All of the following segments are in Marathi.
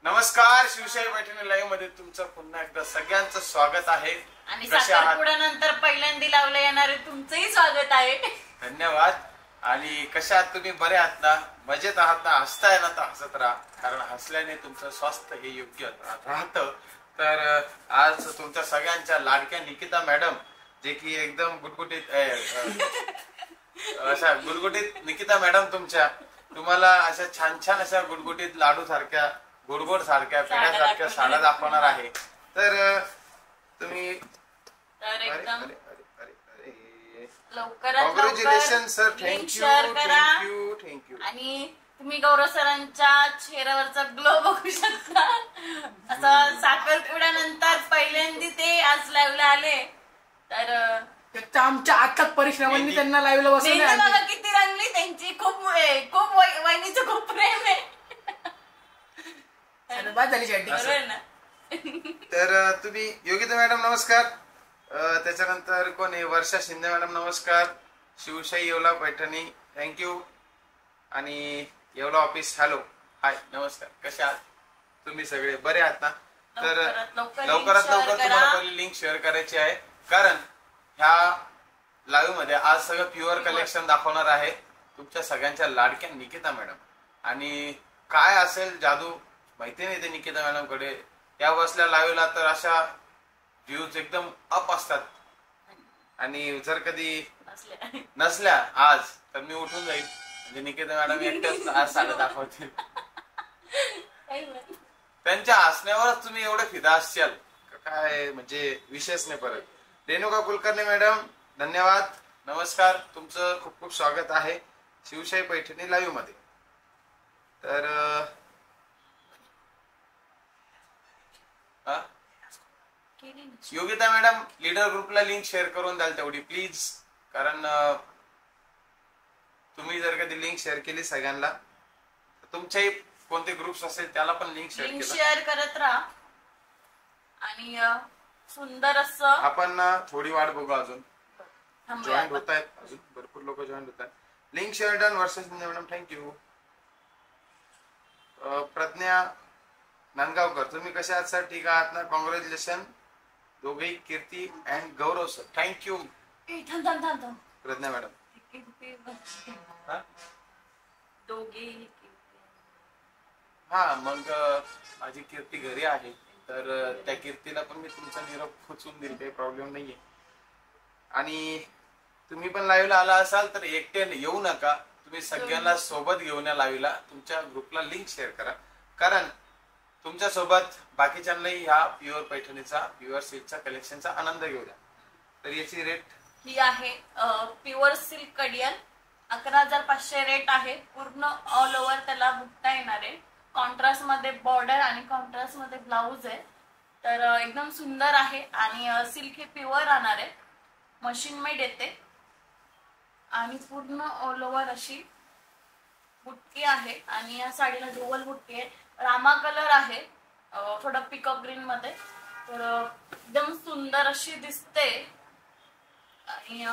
नमस्कार, शिवशाही पैठणी लाईव्ह मध्ये तुमचं पुन्हा एकदा सगळ्यांचं स्वागत आहे. आणि साखरपुड्यानंतर पहिल्यांदा लावलं येणारे तुमचंही स्वागत आहे. धन्यवाद. आणि कशा आहात तुम्ही? बरे आहात ना? मजेत आहात ना? हसताय ना? तर हसत राहा, कारण हसल्याने तुमचं स्वास्थ्य हे योग्य राहतं. तर आज तुमच्या सगळ्यांच्या लाडक्या निकिता मॅडम, जे की एकदम गुटगुटीत अशा गुटगुटीत निकिता मॅडम तुम्हाला अशा छान छान अशा गुटगुटीत लाडू सारख्या, गोडगोड सारख्या, पेढ्यासारख्या साड्या दाखवणार आहे. तर तुम्ही एकदम कॉंग्रॅच्युलेशन सर. थँक्यू. आणि तुम्ही गौरव सरांच्या चेहऱ्यावरचा ग्लो बघू शकता. असं साखरपुड्यानंतर पहिल्यांदा ते आज लाईव्हला आले. तर आमच्या आजच्या परिश्रमांनी त्यांना लाईव्हला बसवलं. बघा किती रंगली त्यांची. खूप वहिनीचं खूप प्रेम आहे. तर तुम्ही योगिता मॅडम नमस्कार. त्याच्यानंतर कोण आहे? वर्षा शिंदे मॅडम नमस्कार. शिवशाही येवला पैठणी थँक्यू. आणि येवला ऑफिस हॅलो हाय नमस्कार. कशा आहात तुम्ही? सगळे बरे आहात ना? तर लवकरात लवकर तुम्हाला पहिली लिंक शेअर करायची आहे, कारण ह्या लाईव्ह मध्ये आज सगळं प्युअर कलेक्शन दाखवणार आहे तुमच्या सगळ्यांच्या लाडक्या निकिता मॅडम. आणि काय असेल जादू माहिती नाही ते निकिता मॅडम कडे. या बसल्या लाईव्हला तर अशा व्ह्यूज एकदम अप असतात. आणि जर कधी नसल्या आज तर मी उठून जाईल, म्हणजे निकिता मॅडम एकट्याच आज साड्या दाखवतील. त्यांच्या हसण्यावरच तुम्ही एवढे फिदा असशाल काय, म्हणजे विशेष नाही. परत रेणुका कुलकर्णी मॅडम धन्यवाद. नमस्कार, तुमचं खूप खूप स्वागत आहे शिवशाही पैठणी लाईव्ह मध्ये. तर योगिता मॅडम लीडर ग्रुपला लिंक शेअर करून द्याल तेवढी प्लीज, कारण तुम्ही जर कधी लिंक शेअर केली सगळ्यांना, तुमचे कोणते ग्रुप्स असेल त्याला पण लिंक शेअर करत राहा. आणि सुंदर असं आपण थोडी वाट बघू, अजून जॉईन होत आहेत, अजून भरपूर लोक जॉईन होत आहेत. Link share done. Varsha Shinde madam thank you. Pragya Nandgaonkar तुम्ही कशा आहात सर? ठीक आहात ना? कॉंग्रॅच्युलेशन दोघे, Kirti and Gaurav sir thank you. Pragya madam हा, मग माझी कीर्ती घरी आहे, तर त्या कीर्तीला पण मी तुमचा निरोप पोचवून देईल, काही प्रॉब्लेम नाहीये. आणि तुम्ही पण लाईव्हला आला असाल तर एकटे येऊ नका, तुम्ही सगळ्यांना सोबत घेऊन या लाईव्हला. तुमच्या ग्रुपला लिंक शेअर करा, कारण तुमच्या सोबत बाकीच्यांनाही ह्या प्युअर पैठणीचा, प्युअर सिल्कचा कलेक्शनचा आनंद घेऊ द्या. तर याची रेट ही आहे प्युअर सिल्क कडियन 11,500 रेट आहे. पूर्ण ऑल ओव्हर त्याला बुट्टा येणार आहे. कॉन्ट्रास्ट मध्ये बॉर्डर आणि कॉन्ट्रास्ट मध्ये ब्लाउज आहे. तर एकदम सुंदर आहे. आणि सिल्क हे प्युअर राहणार आहे, मशीन मेड येते. आणि पूर्ण ऑल ओव्हर अशी बुट्टी आहे. आणि या साडीला डुअल बुट्टी आहे. रामा कलर आहे, थोडा पिकॉक ग्रीन मध्ये. तर एकदम सुंदर अशी दिसते. आणि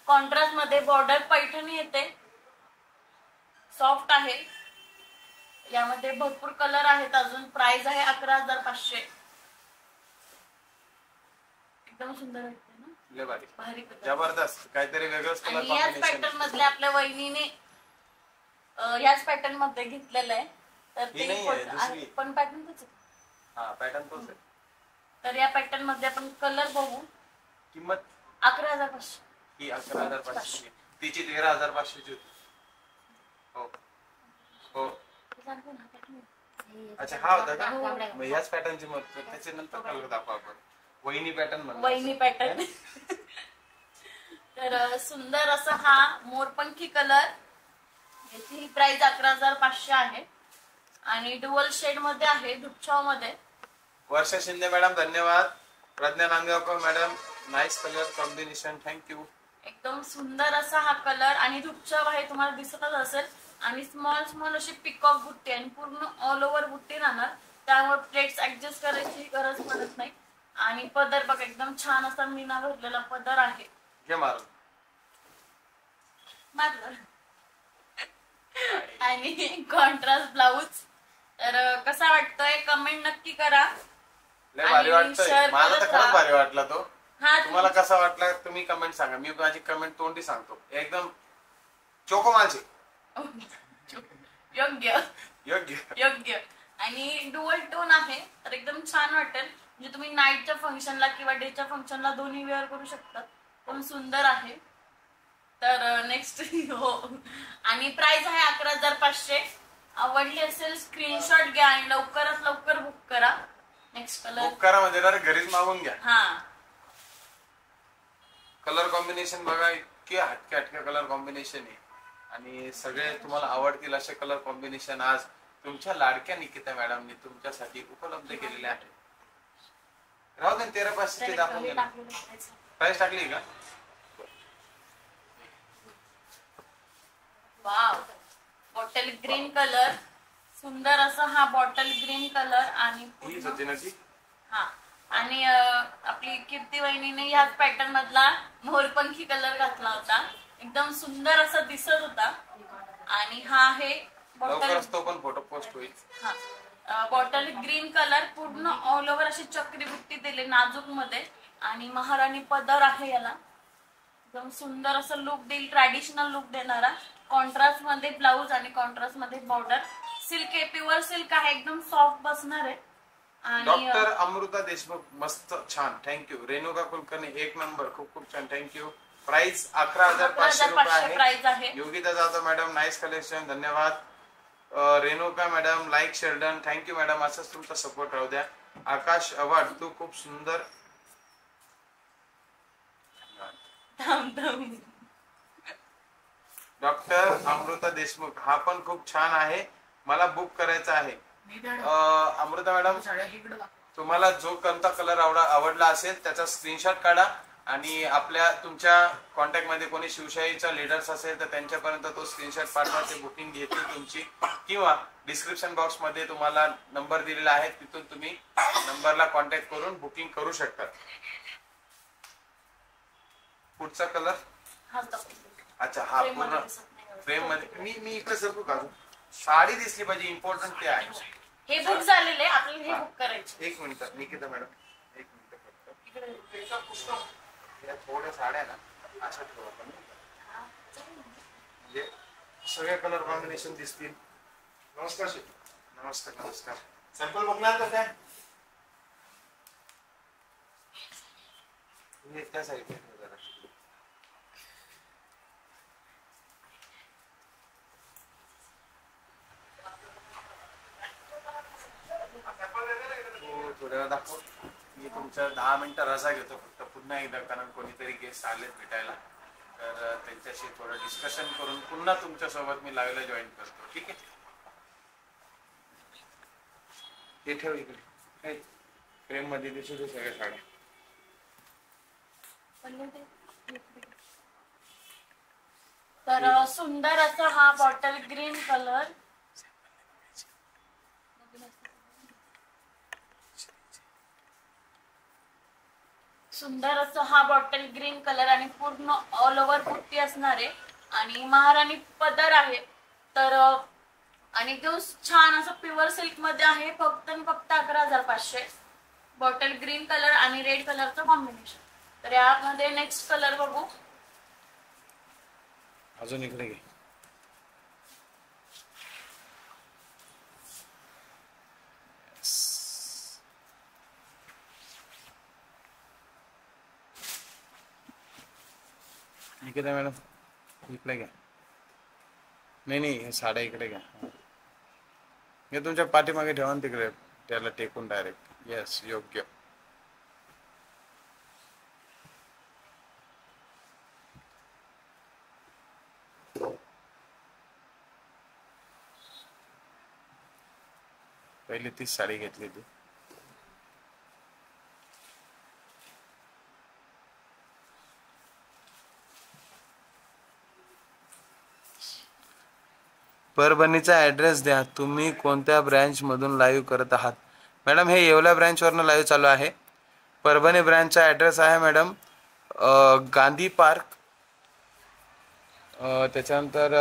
कॉन्ट्रास्ट मध्ये बॉर्डर पैठणी येते, सॉफ्ट आहे. यामध्ये भरपूर कलर आहेत. अजून प्राइस आहे 11,500. एकदम सुंदर वाटते ना? भारी जबरदस्त, काहीतरी वेगळंच कलर कॉम्बिनेशन. याच पॅटर्न मध्ये आपल्या वहिनीने याच पॅटर्न मध्ये घेतलेलं आहे. तर ते पण पॅटर्न तोच आहे. हा, पॅटर्न तोच आहे. तर या पॅटर्न मध्ये आपण कलर बघू. किंमत 11,500. ही 11,500. तिची 13,500 ची होती. हो हो, अच्छा हा होता का? मग ह्याच पॅटर्नची मग त्याच्यानंतर कलर दाखवा आपण. वहिनी पॅटर्न. वहिनी पॅटर्न. तर सुंदर असा हा मोरपंखी कलर. याची प्राइस 11,500 आहे. आणि डुअल शेड मध्ये आहे, दुपछाव मध्ये. वर्षा शिंदे मॅडम धन्यवाद. Pragya Nandgaonkar madam nice colour combination thank you. एकदम सुंदर असा हा कलर आणि दुपछाव आहे, तुम्हाला दिसतच असेल. आणि स्मॉल स्मॉल अशी पिकॉक बुट्टी आणि पूर्ण ऑल ओव्हर बुट्टी राहणार, त्यामुळे प्लेट्स ऍडजस्ट करायची गरज पडत नाही. आणि पदर बघ, एकदम छान असा मीना भरलेला पदर आहे. आणि कॉन्ट्रास्ट ब्लाउज तर कसा वाटतोय कमेंट नक्की करा. लय भारी आणि वाटतंय, share मला तर करत खरंच राहा. भारी वाटला तो. हा तुम्हाला कसा वाटला तुम्ही कमेंट सांगा. मी माझी कमेंट तोंडी सांगतो, एकदम चोको माझे योग्य योग्य. योग्य. आणि डुअल टोन आहे तर एकदम छान वाटेल. म्हणजे तुम्ही नाईटच्या फंक्शनला किंवा डेच्या फंक्शनला दोन्ही वेअर करू शकता. पण सुंदर आहे. तर नेक्स्ट हो. आणि प्राइस आहे 11,500. आवडली असेल स्क्रीनशॉट घ्या आणि लवकरात लवकर बुक करा. नेक्स्ट कलर बुक करा म्हणजे डायरेक्ट घरीच मागून घ्या. हा कलर कॉम्बिनेशन बघा, इतके हटके हटके कलर कॉम्बिनेशन आहे आणि सगळे तुम्हाला आवडतील असे कलर कॉम्बिनेशन आज तुमच्या लाडक्या निकिता मॅडमनी तुमच्यासाठी उपलब्ध केलेले आहे. राहू दे 13,500 दाखवून द्या. प्राइस टाकली का? वाव. बॉटल ग्रीन कलर, सुंदर असा हा बॉटल ग्रीन कलर. आणि हीच होती ना ती. हा आणि आपली कीर्ती वहिनीने ह्याच पॅटर्न मधला मोरपंखी कलर घातला होता. एकदम सुंदर असा दिसत होता. आणि हा आहे बॉटल, लवकरच तो पण फोटो पोस्ट होईल. हा बॉटल ग्रीन कलर, पूर्ण ऑल ओव्हर अशी चक्री बुट्टी दिली नाजूक मध्ये. आणि महाराणी पदर आहे याला. एकदम सुंदर असं लुक देईल, ट्रॅडिशनल लुक देणारा. कॉन्ट्रास्ट मध्ये ब्लाऊज आणि कॉन्ट्रास्ट मध्ये बॉर्डर. सिल्क आहे, प्युअर सिल्क आहे, एकदम सॉफ्ट बसणार आहे. आणि डॉक्टर अमृता देशमुख मस्त छान, थँक्यू. रेणुका कुलकर्णी एक नंबर, खूप खूप छान, थँक्यू. प्राइस 11,500 रुपये प्राइस आहे. आहे. Yogita Jadhav madam nice collection, धन्यवाद. Renuka madam like share done, thank you madam. असंच तुमचा सपोर्ट राहू द्या. आकाश अवार्ड तू खूप सुंदर. डॉक्टर अमृता देशमुख हा पण खूप छान आहे, मला बुक करायचा आहे. अमृता मॅडम तुम्हाला जो कोणता कलर आवडला असेल त्याचा स्क्रीनशॉट काढा आणि आपल्या तुमच्या कॉन्टॅक्ट मध्ये कोणी शिवशाहीचा लीडर्स असेल तर त्यांच्यापर्यंत तो स्क्रीनशॉट पाठवा. ते बुकिंग घेतील तुमची. किंवा डिस्क्रिप्शन बॉक्स मध्ये तुम्हाला नंबर दिलेला आहे, तिथून तुम्ही नंबरला कॉन्टॅक्ट करून बुकिंग करू शकता. पुढचा कलर अच्छा हा पूर्ण फ्रेम मध्ये. मी इकडे सरकू का? साडी दिसली पाहिजे, इम्पॉर्टंट ते आहे. हे बुक झालेले आपल्याला हे बुक करायचे. एक मिनिट निकिता मॅडम, एक मिनिट फक्त. या थोड्या साड्या ना अशा ठेवू आपण, म्हणजे सगळे कलर कॉम्बिनेशन दिसतील. नमस्कार शेठ. नमस्कार नमस्कार. सॅम्पल बघणार का काय? त्या साईडला जरा. थोड्या वेळ दाखव. मी तुमच्या 10 मिनिटं रजा घेतो फक्त पुन्हा एकदा, कारण कोणीतरी गेस्ट आलेत भेटायला. तर त्यांच्याशी थोडं डिस्कशन करून पुन्हा तुमच्या सोबत मी लाईव्हला जॉईन करतो. ठीक आहे? हे ठेव इकडे फ्रेम मध्ये दिसू दे सगळ्या साड्या. तर सुंदर असा हा बॉटल ग्रीन कलर. सुंदर असं हा बॉटल ग्रीन कलर आणि पूर्ण ऑल ओव्हर बुट्टी असणार आहे. आणि महाराणी पदर आहे. तर आणि एकदम छान असं प्युअर सिल्क मध्ये आहे. फक्त 11,500. बॉटल ग्रीन कलर आणि रेड कलरचं कॉम्बिनेशन. तर यामध्ये नेक्स्ट कलर बघू. अजून इकडे घे. निकिता मॅडम इकडे घ्या. नाही हे साड्या इकडे घ्या. हे तुमच्या पाठीमागे ठेवा ना तिकडे, त्याला टेकून डायरेक्ट. येस योग्य. पहिली तीच साडी घेतली ती. परभणीचा ऍड्रेस द्या. तुम्ही कोणत्या ब्रँच मधून लाईव्ह करत आहात? मॅडम हे येवला ब्रँच वरनं लाईव्ह चालू आहे. परभणी ब्रँचचा ऍड्रेस आहे मॅडम गांधी पार्क. त्याच्यानंतर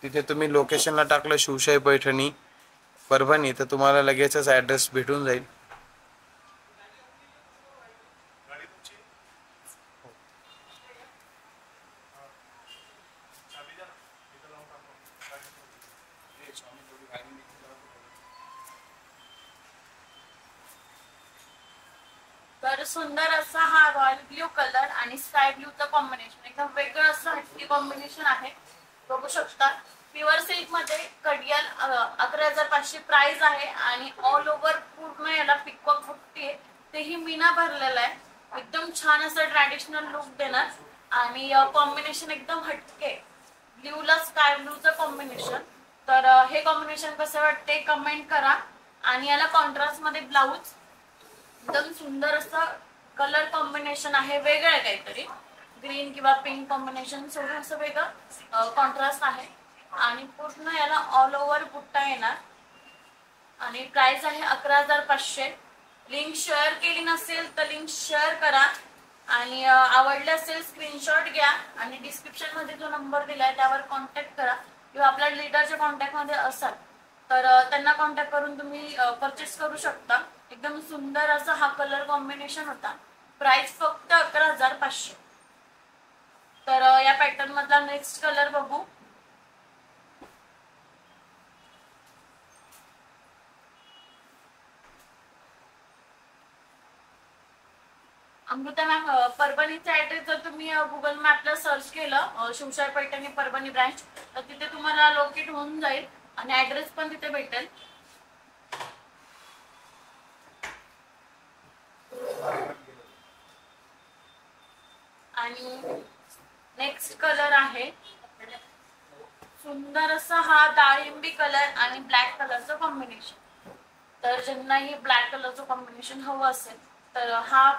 तिथे तुम्ही लोकेशनला टाकलं शिवशाही पैठणी परभणी, तर तुम्हाला लगेचच ॲड्रेस भेटून जाईल. तर सुंदर असा हा रॉयल ब्ल्यू कलर आणि स्काय ब्ल्यूचं कॉम्बिनेशन एकदम वेगळं असं हटके कॉम्बिनेशन आहे. बघू शकता प्युअर सिल्क मध्ये कडियाल 11,500 प्राइस आहे आणि ऑल ओव्हर पूर्ण याला पिकॉक बुट्टी आहे, तेही मीना भरलेला आहे. एकदम छान असं ट्रॅडिशनल लुक देणार आणि कॉम्बिनेशन एकदम हटके ब्ल्यूला स्काय ब्ल्यूचं कॉम्बिनेशन. तर हे कॉम्बिनेशन कसं वाटते कमेंट करा. आणि याला कॉन्ट्रास्ट मध्ये ब्लाऊज एकदम सुंदर असं कलर कॉम्बिनेशन आहे, वेगळं आहे काहीतरी ग्रीन किंवा पिंक कॉम्बिनेशन सोडून असं वेगळं कॉन्ट्रास्ट आहे आणि पूर्ण याला ऑल ओव्हर बुट्टा येणार आणि प्राइस आहे 11,500. लिंक शेअर केली नसेल तर लिंक शेअर करा आणि आवडले असेल स्क्रीनशॉट घ्या आणि डिस्क्रिप्शन मध्ये जो नंबर दिलाय त्यावर कॉन्टॅक्ट करा किंवा आपल्या लीडरच्या कॉन्टॅक्ट मध्ये असाल तर त्यांना कॉन्टॅक्ट करून तुम्ही परचेस करू शकता. एकदम सुंदर असा हा कलर कॉम्बिनेशन होता. प्राइस फक्त 11,500. तर या पॅटर्न मधला नेक्स्ट कलर बघू. अमृता मॅम, परभणीचा ऍड्रेस जर तुम्ही गुगल मॅपला सर्च केलं शिवशाही पैठणी परभणी ब्रांच तर तिथे तुम्हाला लोकेट होऊन जाईल आणि ऍड्रेस पण तिथे भेटेल. आणि नेक्स्ट कलर आहे सुंदर असा हा डाळिंबी कलर आणि ब्लॅक कलरचं कॉम्बिनेशन. तर ज्यांनाही ब्लॅक कलरचं कॉम्बिनेशन हवं असेल तर हा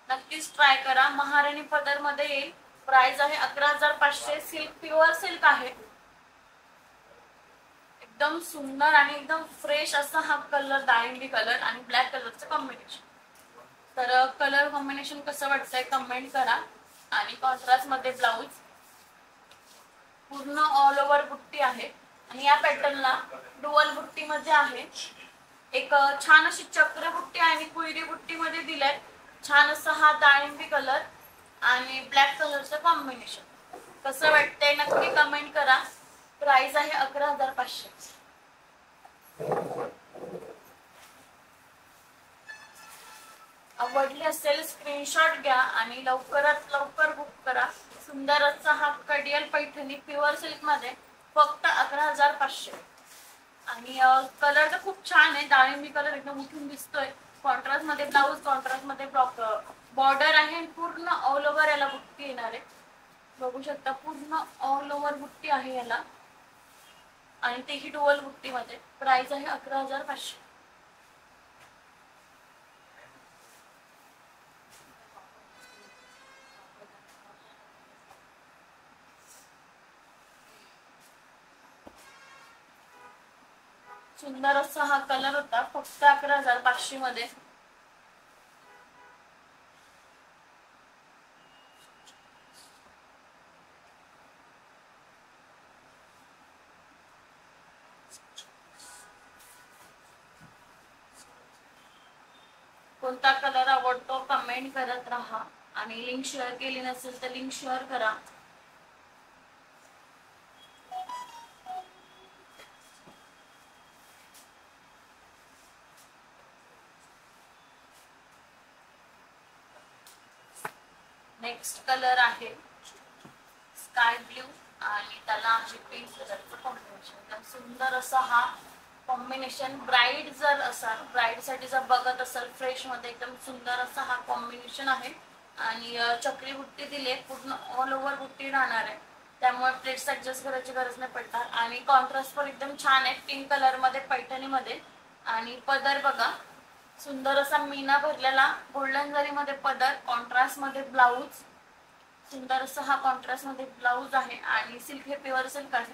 नक्कीच ट्राय करा. महाराणी पदर मध्ये येईल. प्राइस आहे 11,500. सिल्क प्युअर सिल्क आहे. एकदम सुंदर आणि एकदम फ्रेश असा हा कलर डाळिंबी कलर आणि ब्लॅक कलरचं कॉम्बिनेशन. तर कलर कॉम्बिनेशन कसं वाटतंय कमेंट करा. आणि कॉन्ट्रास्ट मध्ये ब्लाऊज पूर्ण ऑल ओव्हर बुट्टी आहे आणि या पॅटर्नला डुअल बुट्टी मध्ये आहे. एक छान अशी चक्र बुट्टी आणि कुयरी बुट्टी मध्ये दिलाय. छान असा हा डाळिंबी कलर आणि ब्लॅक कलरचं कॉम्बिनेशन. कसं वाटतंय नक्की कमेंट करा. प्राइस आहे 11,500. आवडली असेल स्क्रीनशॉट घ्या आणि लवकरात लवकर बुक करा. सुंदर असा हा कडियाल पैठणी प्युअर सिल्क मध्ये फक्त 11,500. आणि कलर तर खूप छान आहे. डाळिंबी कलर एकदम उठून दिसतोय. कॉन्ट्रास्ट मध्ये ब्लाऊज, कॉन्ट्रास्ट मध्ये बॉर्डर आहे. पूर्ण ऑल ओव्हर याला बुट्टी येणार आहे. बघू शकता पूर्ण ऑल ओव्हर बुट्टी आहे याला आणि तेही डुअल बुट्टी मध्ये. प्राइस आहे 11,500. सुंदर असा हा कलर होता फक्त 11,500 मध्ये. कोणता कलर आवडतो कमेंट करत राहा आणि लिंक शेअर केली नसेल तर लिंक शेअर करा. नेक्स्ट कलर आहे स्काय ब्ल्यू आणि त्याला पिंक कलरचं कॉम्बिनेशन. एकदम सुंदर असा हा कॉम्बिनेशन. ब्राईड जर असाल, ब्राईड साठी जर बघत असाल फ्रेश मध्ये एकदम सुंदर असा हा कॉम्बिनेशन आहे. आणि चक्री बुट्टी दिली, पूर्ण ऑल ओव्हर बुट्टी राहणार आहे त्यामुळे प्लेट्स ऍडजस्ट करायची गरज नाही पडणार. आणि कॉन्ट्रास्ट पण एकदम छान आहे पिंक कलर मध्ये पैठणी मध्ये. आणि पदर बघा सुंदर असा मीना भरलेला गोल्डन जरी मध्ये पदर, कॉन्ट्रास्ट मध्ये ब्लाऊज. सुंदर असा हा कॉन्ट्रास्ट मध्ये ब्लाऊज आहे आणि सिल्क हे प्युअर सिल्क आहे.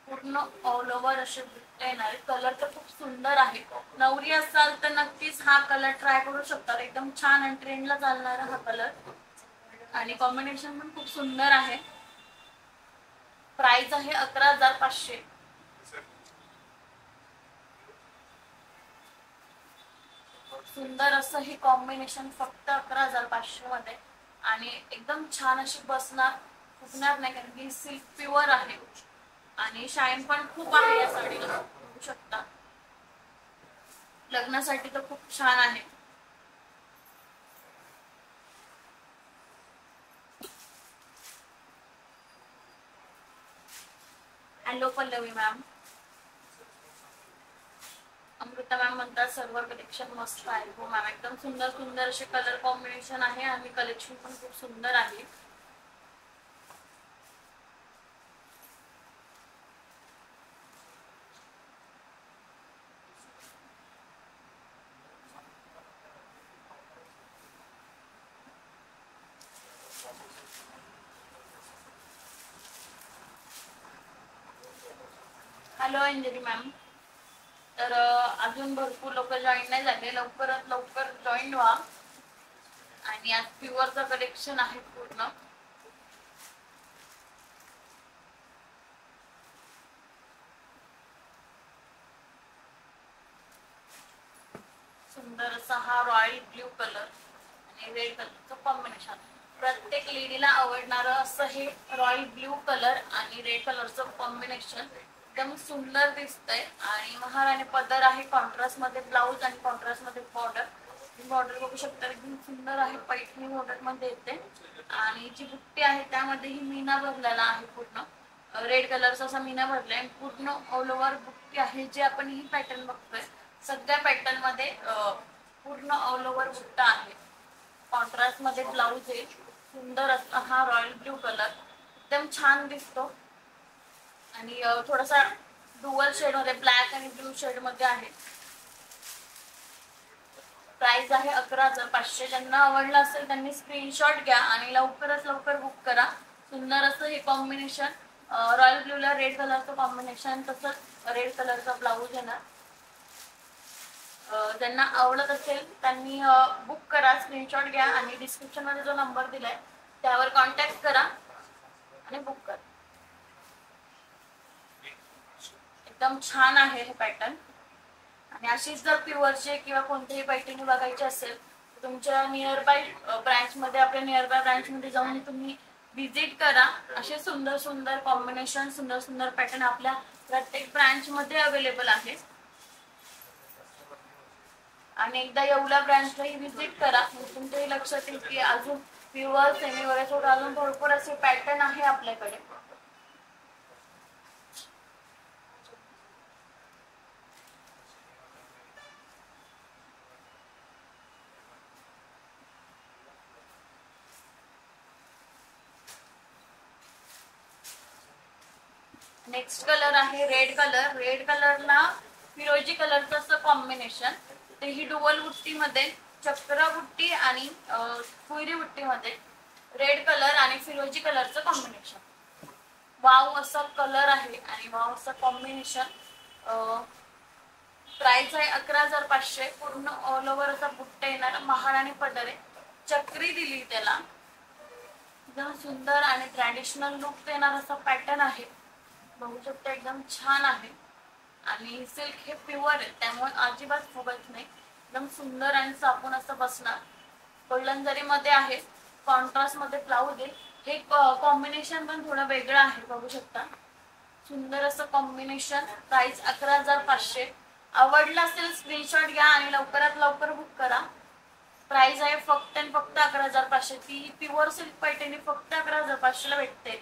पूर्ण ऑल ओव्हर असे बुट्टे येणार. कलर तर खूप सुंदर आहे. नवरी असाल तर नक्कीच हा कलर ट्राय करू शकता. एकदम छान आणि ट्रेंडला चालणारा हा कलर आणि कॉम्बिनेशन पण खूप सुंदर आहे. प्राइस आहे 11,500. सुंदर असं हे कॉम्बिनेशन फक्त 11,500 मध्ये आणि एकदम छान अशी बसणार, फुगणार नाही, कारण की सिल्क प्युअर आहे आणि शाईन पण खूप आहे या साडीला. बघू शकता, लग्नासाठी तर खूप छान आहे. Hello Pallavi ma'am. Amruta ma'am म्हणतात सर्व कलेक्शन मस्त आहे. हो मॅम, एकदम सुंदर सुंदर असे कलर कॉम्बिनेशन आहे आणि कलेक्शन पण खूप सुंदर आहे. Hello Anjali ma'am. तर अजून भरपूर लोक जॉईन नाही झाले, लवकरात लवकर जॉईन व्हा. आणि आज प्युअरचं कलेक्शन आहे पूर्ण. सुंदर असा हा रॉयल ब्ल्यू कलर आणि रेड कलरचं कॉम्बिनेशन, प्रत्येक लेडीला आवडणारं असं हे रॉयल ब्ल्यू कलर आणि रेड कलरचं कॉम्बिनेशन एकदम सुंदर दिसतंय. आणि महाराणी पदर आहे, कॉन्ट्रास्ट मध्ये ब्लाऊज आणि कॉन्ट्रास्ट मध्ये बॉर्डर. बॉर्डर बघू शकता एकदम सुंदर आहे, पैठणी बॉर्डर मध्ये येते. आणि जी बुट्टी आहे त्यामध्येही मीना भरलेला आहे, पूर्ण रेड कलरचा असा मीना भरलाय. पूर्ण ऑल ओव्हर बुट्टी आहे, जे आपण ही पॅटर्न बघतोय सगळ्या पॅटर्न मध्ये पूर्ण ऑल ओव्हर बुट्टा आहे. कॉन्ट्रास्ट मध्ये ब्लाऊज आहे, सुंदर असा हा रॉयल ब्ल्यू कलर एकदम छान दिसतो. आणि थोडासा डुअल शेड मध्ये ब्लॅक आणि ब्लू शेड मध्ये आहे. प्राइस आहे 11,500. ज्यांना आवडलं असेल त्यांनी स्क्रीनशॉट घ्या आणि लवकरात लवकर बुक करा. सुंदर असं हे कॉम्बिनेशन, रॉयल ब्ल्यूला रेड कलरचं कॉम्बिनेशन, तसंच रेड कलरचा ब्लाऊज येणार. ज्यांना आवडत असेल त्यांनी बुक करा, स्क्रीनशॉट घ्या आणि डिस्क्रिप्शन मध्ये जो नंबर दिलाय त्यावर कॉन्टॅक्ट करा आणि बुक करा. एकदम छान आहे हे पॅटर्न. आणि अशीच जर प्युअरचे किंवा कोणतेही पैठणी बघायची असेल तर तुमच्या नियर बाय ब्रांच मध्ये, आपल्या नियर बाय ब्रांच मध्ये जाऊन तुम्ही विजिट करा. असे सुंदर सुंदर कॉम्बिनेशन, सुंदर सुंदर पॅटर्न आपल्या प्रत्येक ब्रांच मध्ये अवेलेबल आहे. आणि एकदा येवला ब्रांचलाही विजिट करा, तुमच्याही लक्षात येईल की अजून प्युअर सेमी वगैरे अजून भरपूर असे पॅटर्न आहे आपल्याकडे. नेक्स्ट कलर आहे रेड कलर. रेड कलरला फिरोजी कलरचं असं कॉम्बिनेशन, तेही डुअल बुट्टी मध्ये, चक्र बुट्टी आणि फुयरी बुट्टी मध्ये रेड कलर आणि फिरोजी कलरचं कॉम्बिनेशन. वाव असा कलर आहे आणि वाव असं कॉम्बिनेशन. प्राइस आहे 11,500. पूर्ण ऑल ओव्हर असा बुट्टा येणार, महाराणी पदर, चक्री दिली त्याला. एकदम सुंदर आणि ट्रॅडिशनल लुक देणार असा पॅटर्न आहे. बघू शकता एकदम छान आहे. आणि सिल्क हे प्युअर आहे त्यामुळे अजिबात फुगत नाही, एकदम सुंदर आणि सापून असं बसणार. गोल्डन जरी मध्ये आहे, कॉन्ट्रास्ट मध्ये ब्लाऊज आहे. हे कॉम्बिनेशन पण थोडं वेगळं आहे, बघू शकता सुंदर असं कॉम्बिनेशन. प्राइस 11,500. आवडलं असेल स्क्रीनशॉट घ्या आणि लवकरात लवकर बुक करा. प्राइस आहे फक्त आणि फक्त 11,500. ती प्युअर सिल्क पैठणी फक्त 11,500 ला भेटते.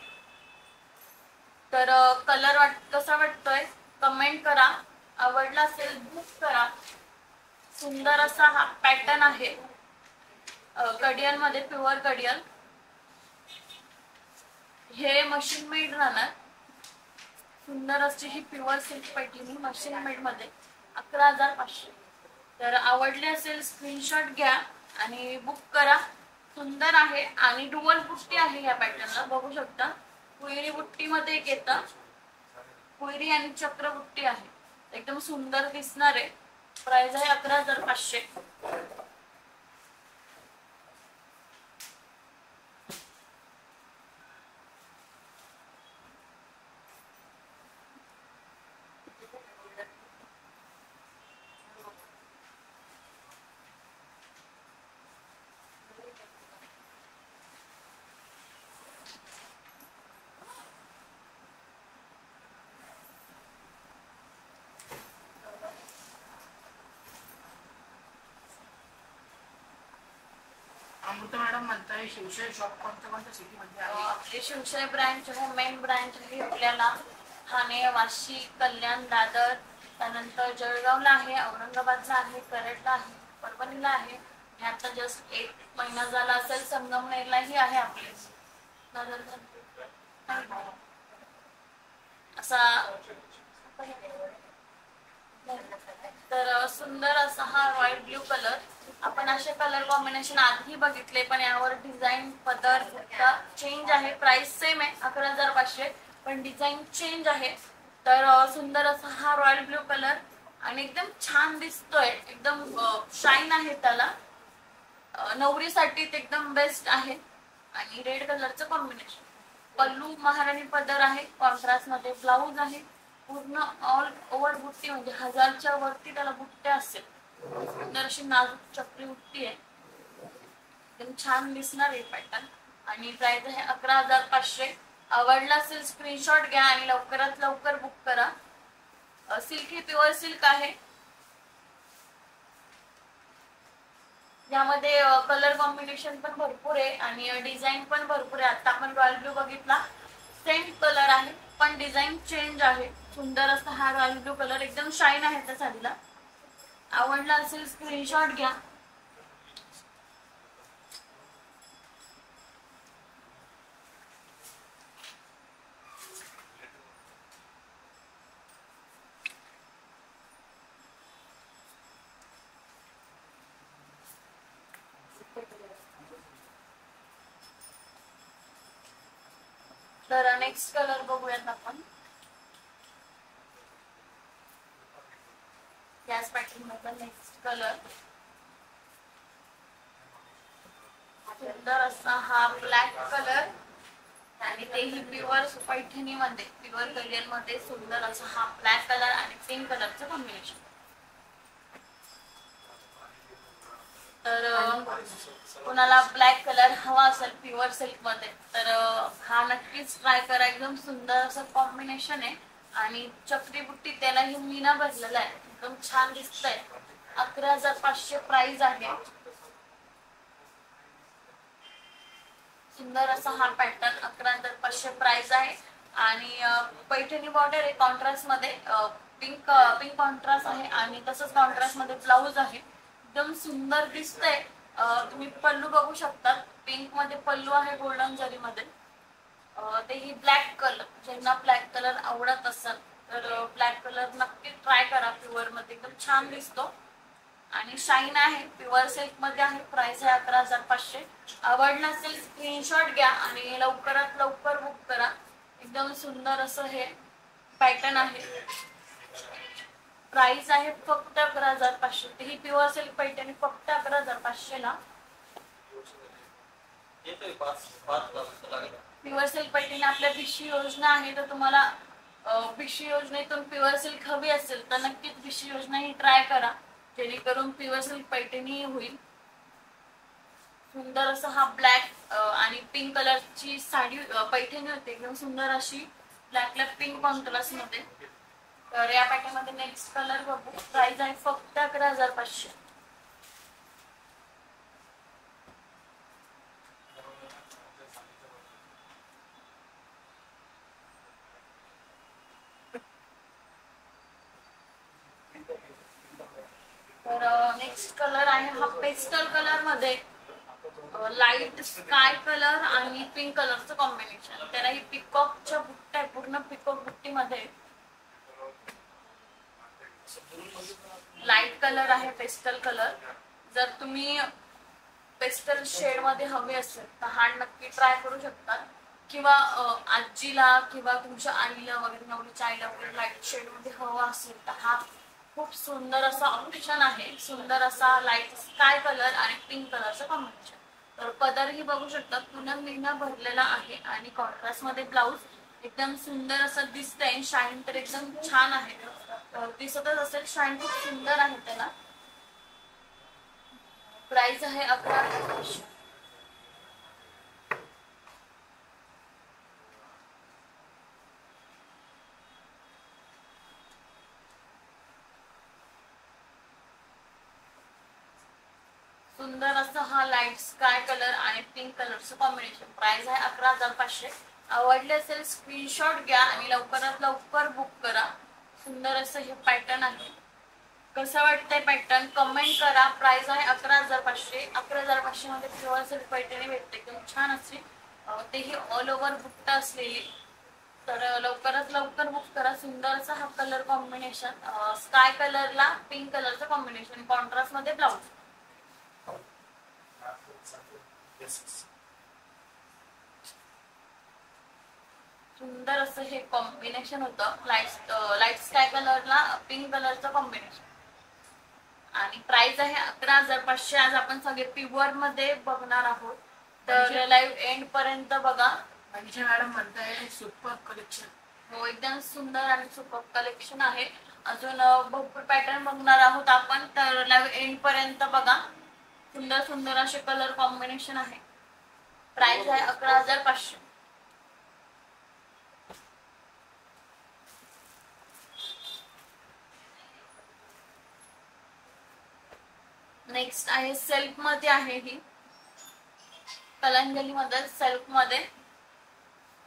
तर कलर कसा वाटतोय कमेंट करा. आवडला असेल बुक करा. सुंदर असा हा पॅटर्न आहे, कडियन मध्ये, प्युअर कडियन. हे मशीन मेड राहणार. सुंदर अशी ही pure silk Paithani machine made मध्ये 11,500. तर आवडले असेल स्क्रीनशॉट घ्या आणि बुक करा. सुंदर आहे आणि डुअल बुट्टी आहे या पॅटर्नला, बघू शकता. पुयरी बुट्टी मध्ये एक येतं, पुयरी आणि चक्र बुट्टी आहे, एकदम सुंदर दिसणार आहे. प्राइस आहे 11,500. अमृता मॅडम म्हणताय शिवशाही शॉप कोणत्या सिटी मध्ये आहे? आपले शिवशाही ब्रँच आहे, मेन ब्रँच आहे आपल्याला ठाणे, वाशी, कल्याण, दादर, त्यानंतर जळगावला आहे, औरंगाबादला आहे, करडला आहे, परभणीला आहे आणि आता जस्ट 1 महिना झाला असेल संगमनेरलाही आहे आपले. असा तर सुंदर असा हा रॉयल ब्ल्यू कलर. आपण असे कलर कॉम्बिनेशन आधी बघितले पण यावर डिझाईन पदर चेंज आहे. प्राइस सेम आहे 11,500 पण डिझाईन चेंज आहे. तर सुंदर असा हा रॉयल ब्ल्यू कलर आणि एकदम छान दिसतोय, एकदम शाईन आहे त्याला. नवरीसाठी ते एकदम बेस्ट आहे आणि रेड कलरचं कॉम्बिनेशन. पल्लू महाराणी पदर आहे, कॉन्ट्रास्ट मध्ये ब्लाऊज आहे, पूर्ण ऑल ओव्हर बुट्टी म्हणजे 1000च्या वरती त्याला बुट्ट्या असेल. सुंदर अशी नाजूक चक्री बुट्टी आहे, एकदम छान दिसणार आहे पॅटर्न आणि प्राइस आहे 11,500. आवडला असेल स्क्रीनशॉट घ्या आणि लवकरात लवकर बुक करा. सिल्क ही प्युअर सिल्क आहे. यामध्ये कलर कॉम्बिनेशन पण भरपूर आहे आणि डिझाईन पण भरपूर आहे. आता आपण रॉयल ब्लू बघितला, सेम कलर आहे पण डिझाईन चेंज आहे. सुंदर असा हा रॉयल ब्लू कलर एकदम शाईन आहे त्या साडीला. आवडला असेल स्क्रीनशॉट घ्या. तर नेक्स्ट कलर बघूयात आपण. याच पॅटर्न मध्ये नेक्स्ट कलर सुंदर असा हा ब्लॅक कलर आणि तेही प्युअर पैठणी मध्ये, प्युअर कलियन मध्ये सुंदर असा हा ब्लॅक कलर आणि पिंक कलरचं कॉम्बिनेशन. तर कोणाला ब्लॅक कलर हवा असेल प्युअर सिल्क मध्ये तर हा नक्कीच ट्राय करा. एकदम सुंदर असं कॉम्बिनेशन आहे आणि चक्री बुट्टी त्यालाही मीना भरलेला आहे, एकदम छान दिसतंय. 11,500 प्राइस आहे. सुंदर असा हा पॅटर्न 11,500 प्राइस आहे आणि पैठणी बॉर्डर आहे कॉन्ट्रास्ट मध्ये, पिंक कॉन्ट्रास्ट आहे आणि तसंच कॉन्ट्रास्ट मध्ये ब्लाऊज आहे. एकदम सुंदर दिसतंय. तुम्ही पल्लू बघू शकता, पिंक मध्ये पल्लू आहे गोल्डन जरी मध्ये. तेही ब्लॅक कलर, ज्यांना ब्लॅक कलर आवडत असेल तर ब्लॅक कलर नक्की ट्राय करा. प्युअर मध्ये एकदम छान दिसतो आणि शाईन आहे, प्युअर सिल्क मध्ये आहे. प्राइस आहे 11,500. आवडला असेल स्क्रीनशॉट घ्या आणि लवकरात लवकर बुक करा. एकदम सुंदर असं हे पॅटर्न आहे. प्राइस आहे फक्त 11,500. ही प्युअर सिल्क पैठणी फक्त 11,500 ला. प्युअर सिल्क पैठणी आपल्या भिशी योजना आहे, तर तुम्हाला भिशी योजनेतून प्युअर सिल्क हवी असेल तर नक्कीच भिशी योजना ही ट्राय करा, जेणेकरून प्युअर सिल्क पैठणी होईल. सुंदर असा हा ब्लॅक आणि पिंक कलरची साडी पैठणी होते, एकदम सुंदर अशी ब्लॅकला पिंक कॉन्ट्रास्ट मध्ये. तर या पॅटर्न मध्ये नेक्स्ट कलर बघू. प्राइस आहे फक्त 11,500. तर नेक्स्ट कलर आहे हा पेस्टल कलर मध्ये, लाईट स्काय कलर आणि पिंक कलरचं कॉम्बिनेशन. त्याला ही पिकॉकच्या बुट्ट्या, पूर्ण पिकॉक बुट्टी मध्ये. लाईट कलर आहे पेस्टल कलर. जर तुम्ही पेस्टल शेड मध्ये हवे असेल तर हा नक्की ट्राय करू शकता, किंवा आजीला किंवा तुमच्या आईला वगैरे, नवरीच्या आईला वगैरे लाईट शेड मध्ये हवा असेल तर हा खूप सुंदर असा ऑप्शन आहे. सुंदर असा लाईट स्काय कलर आणि पिंक कलरचं कॉम्बिनेशन. तर पदरही बघू शकता, पुन्हा मीना भरलेला आहे आणि कॉन्ट्रास्ट मध्ये ब्लाऊज. एकदम सुंदर असं दिसतंय. शाईन तर एकदम छान आहे, दिसतच असेल. शाईन खूप सुंदर आहे त्याला. प्राइस आहे 11,500. सुंदर असं हा लाईट स्काय कलर आणि पिंक कलरचं कॉम्बिनेशन. प्राइस आहे 11,500. आवडले असेल स्क्रीनशॉट घ्या आणि लवकरात लवकर बुक करा. सुंदर असं हे पॅटर्न आहे. कसं वाटतंय पॅटर्न कमेंट करा. प्राइस आहे 11,500. 11,500 मध्ये प्युअर सिल्क पैठणी भेटते एकदम छान अशी, तेही ऑल ओव्हर बुट्टा असलेली. तर लवकरात लवकर बुक करा. सुंदर असा हा कलर कॉम्बिनेशन, स्काय कलरला पिंक कलरचं कॉम्बिनेशन, कॉन्ट्रास्ट मध्ये ब्लाउज. सुंदर असं हे कॉम्बिनेशन होतं. लाईट स्काय कलरला पिंक कलरचं कॉम्बिनेशन आणि प्राइस आहे 11,500. आज आपण सगळे प्युअर मध्ये बघणार आहोत, तर लाईव्ह एंड पर्यंत बघा. मनीषा मॅडम म्हणताय सुपर कलेक्शन. हो, एकदम सुंदर आणि सुपर कलेक्शन आहे. अजून भरपूर पॅटर्न बघणार आहोत आपण, तर लाईव्ह एंड पर्यंत बघा. सुंदर सुंदर असे कलर कॉम्बिनेशन आहे. प्राइस आहे 11,500. नेक्स्ट आहे सिल्क मध्ये आहे ही, कलंजली मध्ये सिल्क मध्ये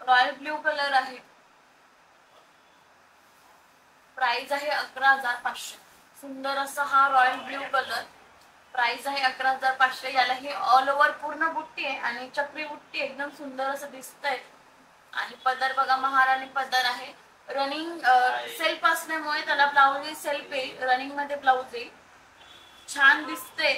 रॉयल ब्ल्यू कलर आहे. प्राइस आहे 11,500. सुंदर असा हा रॉयल ब्ल्यू कलर. प्राइस आहे 11,500. याला ही ऑल ओव्हर पूर्ण बुट्टी आहे आणि चक्री बुट्टी एकदम सुंदर असं दिसतंय. आणि पदर बघा, महाराणी पदर आहे. रनिंग सेल्फ असल्यामुळे त्याला ब्लाउज सेल्फ येईल, रनिंग मध्ये ब्लाउज येईल. छान दिसते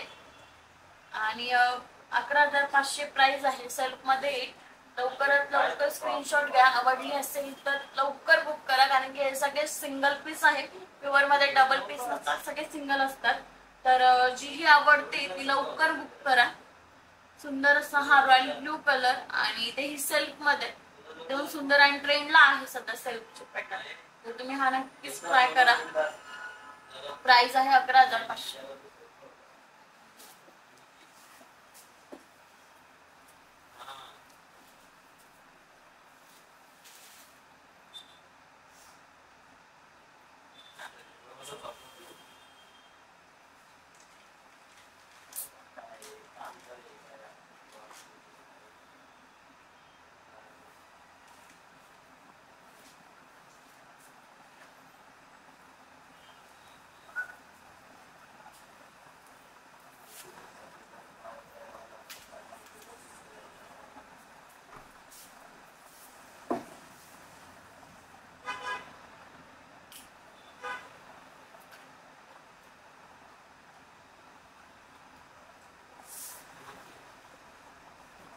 आणि 11,500 प्राइस आहे. सेल्फ मध्ये येईल. लवकरात लवकर स्क्रीनशॉट घ्या. आवडली असेल तर लवकर बुक करा, कारण की हे सगळे सिंगल पीस आहे. प्युअर मध्ये डबल पीस नसतात, सगळे सिंगल असतात. तर जी आवडते ती लवकर बुक करा. सुंदर असा हा रॉयल ब्ल्यू कलर आणि तेही सिल्क मध्ये एकदम सुंदर आणि ट्रेंडला आहे सध्या सिल्कचे पॅटर्न. तर तुम्ही हा नक्कीच ट्राय करा. प्राइस आहे 11,500.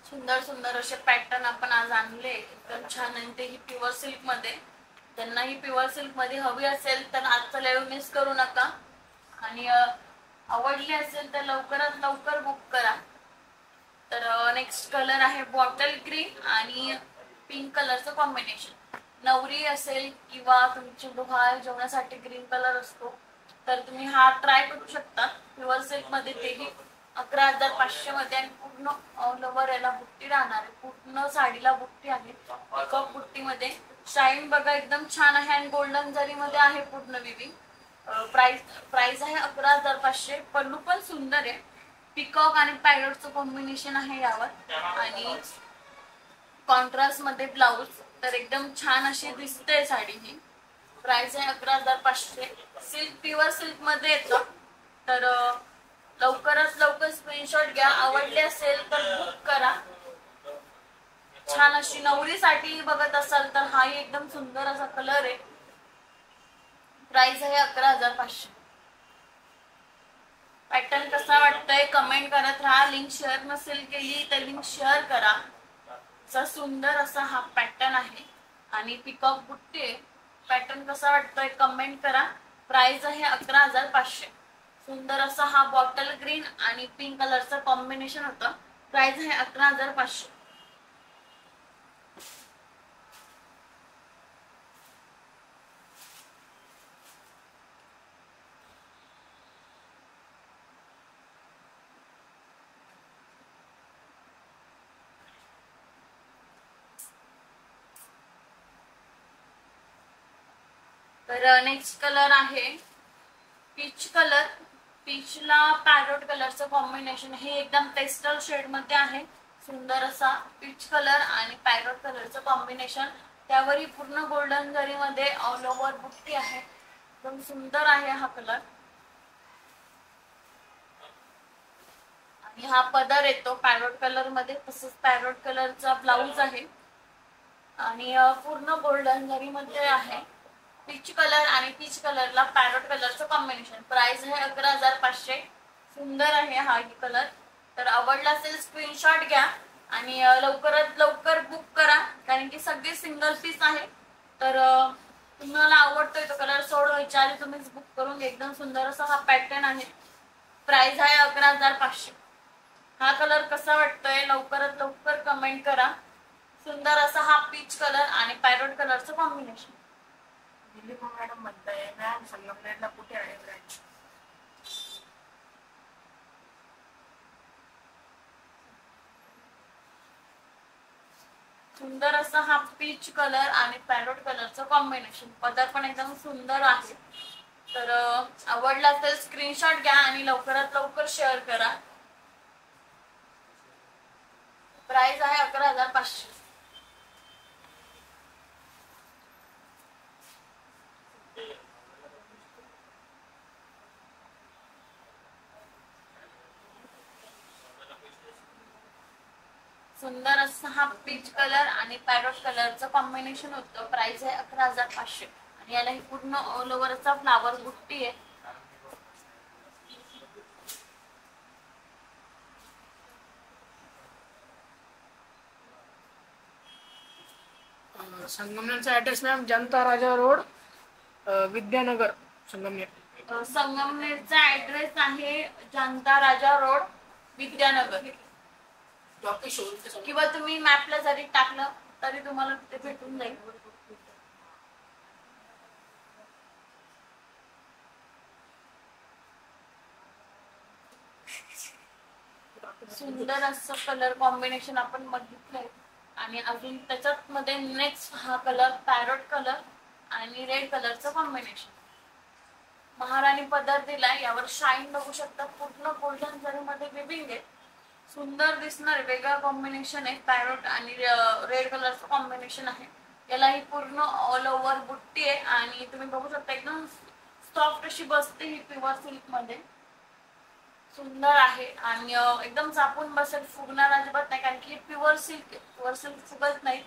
सुंदर सुंदर असे पॅटर्न आपण आज आणले, एकदम छान. आणि तेही प्युअर सिल्क मध्ये. ज्यांनाही प्युअर सिल्क मध्ये हवी असेल तर आजचा लाईव्ह मिस करू नका. आणि आवडली असेल तर लवकरात लवकर बुक करा. तर नेक्स्ट कलर आहे बॉटल ग्रीन आणि पिंक कलरचं कॉम्बिनेशन. नवरी असेल किंवा तुमची डोहाळ जेवणासाठी ग्रीन कलर असतो, तर तुम्ही हा ट्राय करू शकता. प्युअर सिल्क मध्ये तेही 11,500 मध्ये आणि पूर्ण ऑल ओव्हर याला बुट्टी राहणार आहे. पूर्ण साडीला बुट्टी आहे. पिकॉक बुट्टी मध्ये शाईन बघा एकदम छान आहे आणि गोल्डन जरी मध्ये आहे पूर्ण विविंग. प्राइस आहे 11,500. पल्लू पण सुंदर आहे. पिकॉक आणि पॅरोटचं कॉम्बिनेशन आहे यावर आणि कॉन्ट्रास्ट मध्ये ब्लाउज. तर एकदम छान अशी दिसते साडी ही. प्राइस आहे 11,500. सिल्क प्युअर सिल्क मध्ये येतं. तर लवकरात लवकर स्क्रीनशॉट घ्या. आवडले असेल तर बुक करा. छान अशी नवरीसाठी बघत असाल तर हाही एकदम सुंदर असा कलर आहे. प्राइस आहे 11,500. पॅटर्न कसा वाटतंय कमेंट करत राहा. लिंक शेअर नसेल केली तर लिंक शेअर करा. असा सुंदर असा हा पॅटर्न आहे आणि पिकॉक बुट्टी आहे. पॅटर्न कसा वाटतोय कमेंट करा. प्राइस आहे 11,500. सुंदर असा हा बॉटल ग्रीन आणि पिंक कलरचं कॉम्बिनेशन होतं. प्राइस आहे 11,500. तर नेक्स्ट कलर आहे पीच कलर पीचला पॅरोट कलरचं कॉम्बिनेशन हे एकदम पेस्टल शेड मध्ये आहे. सुंदर असा पीच कलर आणि पॅरोट कलरचं कॉम्बिनेशन, त्यावरही पूर्ण गोल्डन जरी मध्ये ऑल ओव्हर बुट्टी आहे. एकदम सुंदर आहे हा कलर. आणि हा पदर येतो पॅरोट कलर मध्ये, तसंच पॅरोट कलरचा ब्लाऊज आहे आणि पूर्ण गोल्डन जरी मध्ये आहे. पीच कलर आणि पीच कलरला पॅरोट कलरचं कॉम्बिनेशन. प्राइस आहे 11,500. सुंदर आहे हा कलर. तर आवडला असेल स्क्रीनशॉट घ्या आणि लवकरात लवकर बुक करा, कारण की सगळे सिंगल पीस आहे. तर तुम्हाला आवडतोय तो कलर सोडवायच्या आधी तुम्हीच बुक करून घ्या. एकदम सुंदर असा हा पॅटर्न आहे. प्राइस आहे 11,500. हा कलर कसा वाटतोय लवकरात लवकर कमेंट करा. सुंदर असा हा पीच कलर आणि पॅरोट कलरचं कॉम्बिनेशन. दिलीप मॅडम म्हणताय मॅम संगमनेरला कुठे आहे ब्रँच? सुंदर असा हा पीच कलर आणि पॅरोट कलरचं कॉम्बिनेशन. पदर पण एकदम सुंदर आहे. तर आवडला असेल स्क्रीनशॉट घ्या आणि लवकरात लवकर शेअर करा. प्राइस आहे 11,500. सुंदर असं हा पीच कलर आणि पॅरोट कलरचं कॉम्बिनेशन होतं. प्राइस आहे 11,500 आणि याला ही पूर्ण ऑल ओव्हरचा फ्लावर बुट्टी आहे. संगमनेरचा ऍड्रेस मॅम जनता राजा रोड, विद्यानगर, संगमनेर. संगमनेरचा ऍड्रेस आहे जनता राजा रोड, विद्यानगर. किंवा तुम्ही मॅपला जरी टाकलं तरी तुम्हाला तिथे भेटून जाईल. सुंदर असं कलर कॉम्बिनेशन आपण बघितलंय. आणि अजून त्याच्यात मध्ये नेक्स्ट हा कलर पॅरोट कलर आणि रेड कलरचं कॉम्बिनेशन. महाराणी पदर दिलाय, यावर शाईन बघू शकता. पूर्ण गोल्डन जरी मध्ये विविंग आहे. सुंदर दिसणार वेगळा कॉम्बिनेशन आहे. पॅरोट आणि रेड कलरचं कॉम्बिनेशन आहे. याला ही पूर्ण ऑल ओव्हर बुट्टी आहे आणि तुम्ही बघू शकता एकदम सॉफ्ट अशी बसते ही प्युअर सिल्क मध्ये. सुंदर आहे आणि एकदम चापून बसेल, फुगणार अजिबात नाही, कारण की प्युअर सिल्क, प्युअर सिल्क फुगत नाही.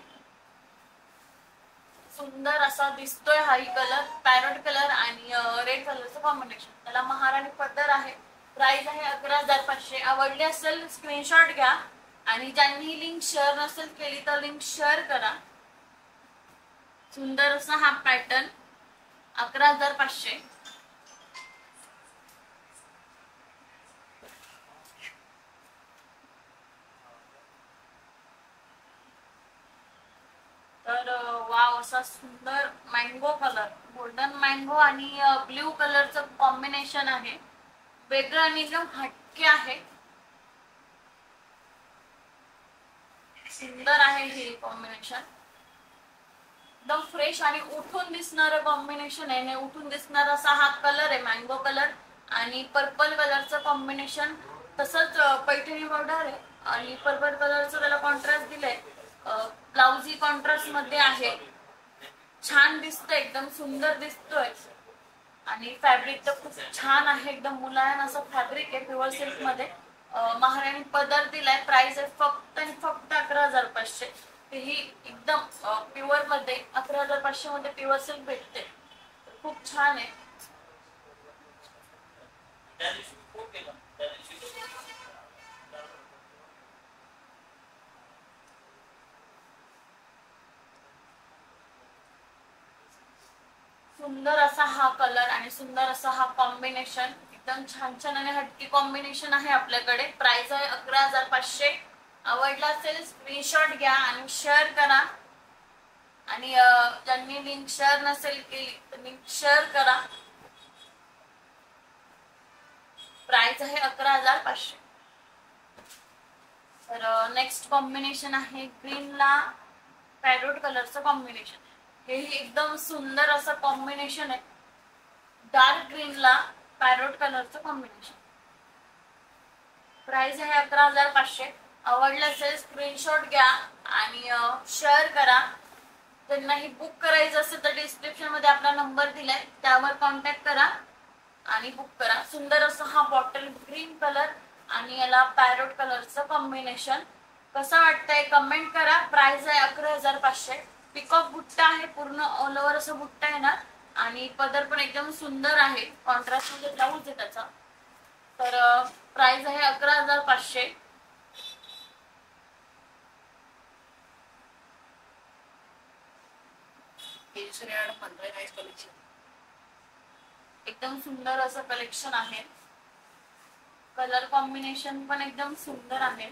सुंदर असा दिसतोय हाही कलर, पॅरोट कलर आणि रेड कलरचं कॉम्बिनेशन. त्याला महाराणी पदर आहे. प्राइस आहे 11,500. आवडली असेल स्क्रीनशॉट घ्या आणि ज्यांनी लिंक शेअर नसेल केली तर लिंक शेअर करा. सुंदर असा हा पॅटर्न 11,500. तर वाव असा सुंदर मँगो कलर, गोल्डन मँगो आणि ब्ल्यू कलरचं कॉम्बिनेशन आहे. वेगळं आणि एकदम हटके आहे. सुंदर आहे हे कॉम्बिनेशन. एकदम फ्रेश आणि उठून दिसणारं कॉम्बिनेशन आहे. उठून दिसणारा असा हा कलर आहे, मँगो कलर आणि पर्पल कलरचं कॉम्बिनेशन. तसंच पैठणी बॉर्डर आहे आणि पर्पल कलरचं त्याला कॉन्ट्रास्ट दिलंय. ब्लाउज ही कॉन्ट्रास्ट मध्ये आहे. छान दिसतोय, एकदम सुंदर दिसतोय आणि फॅब्रिक तर खूप छान आहे. एकदम मुलायम असं फॅब्रिक आहे प्युअर सिल्क मध्ये. महाराणी पदर दिलाय. प्राइस आहे फक्त आणि फक्त 11,500. ही एकदम प्युअर मध्ये 11,500 मध्ये प्युअर सिल्क भेटते. खूप छान आहे. सुंदर असा हा कलर आणि सुंदर असा हा कॉम्बिनेशन. एकदम छान छान आणि हटकी कॉम्बिनेशन आहे आपल्याकडे. प्राइस आहे 11,500. आवडला असेल स्क्रीनशॉट घ्या आणि शेअर करा आणि ज्यांनी लिंक शेअर नसेल केली तर लिंक शेअर करा. प्राइस आहे 11,500. तर नेक्स्ट कॉम्बिनेशन आहे ग्रीनला पॅरोट कलरचं कॉम्बिनेशन. हे एकदम सुंदर असं कॉम्बिनेशन आहे. डार्क ग्रीनला पॅरोट कलरचं कॉम्बिनेशन. प्राइस आहे 11,500. आवडलं असेल स्क्रीनशॉट घ्या आणि शेअर करा. ज्यांनाही बुक करायचं असेल तर डिस्क्रिप्शन मध्ये आपला नंबर दिलाय, त्यावर कॉन्टॅक्ट करा आणि बुक करा. सुंदर असं हा बॉटल ग्रीन कलर आणि याला पॅरोट कलरचं कॉम्बिनेशन. कसं वाटतंय कमेंट करा. प्राइस आहे 11,500. पिकॉक बुट्टा आहे, पूर्ण ऑल ओव्हर असं बुट्टा येणार आणि पदर पण एकदम सुंदर आहे. कॉन्ट्रास्ट मध्ये ब्लाऊज आहे त्याचा. तर प्राइस आहे 11,500. एकदम सुंदर असं कलेक्शन आहे. कलर कॉम्बिनेशन पण एकदम सुंदर आहे.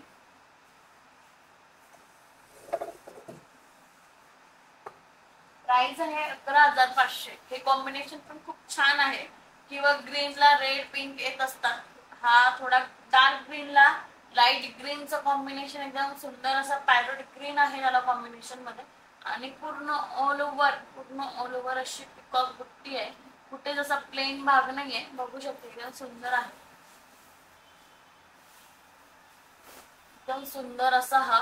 प्राइस आहे 11,500. हे कॉम्बिनेशन पण खूप छान आहे. किंवा ग्रीनला रेड पिंक येत असतात, हा थोडा डार्क ग्रीनला लाईट ग्रीनचं कॉम्बिनेशन एकदम सुंदर असं पॅरोट ग्रीन आहे याला कॉम्बिनेशन मध्ये. आणि पूर्ण ऑल ओव्हर अशी पिकॉक बुट्टी आहे. कुठे जसा प्लेन भाग नाहीये, बघू शकते एकदम सुंदर आहे. एकदम सुंदर असा हा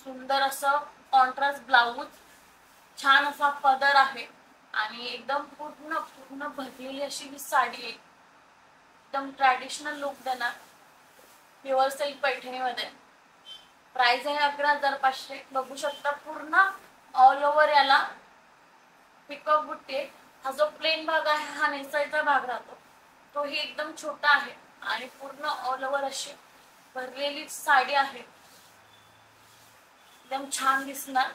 सुंदर असं कॉन्ट्रास्ट ब्लाऊज, छान असा पदर आहे आणि एकदम पूर्ण भरलेली अशी ही साडी आहे. एकदम ट्रॅडिशनल लुक देणार प्युअर सिल्क पैठणीमध्ये. प्राइस आहे 11,500. बघू शकता पूर्ण ऑल ओव्हर याला पिकॉक बुट्टी आहे. हा जो प्लेन भाग आहे हा नेसायचा भाग राहतो, तोही एकदम छोटा आहे आणि पूर्ण ऑल ओव्हर अशी भरलेली साडी आहे. एकदम छान दिसणार.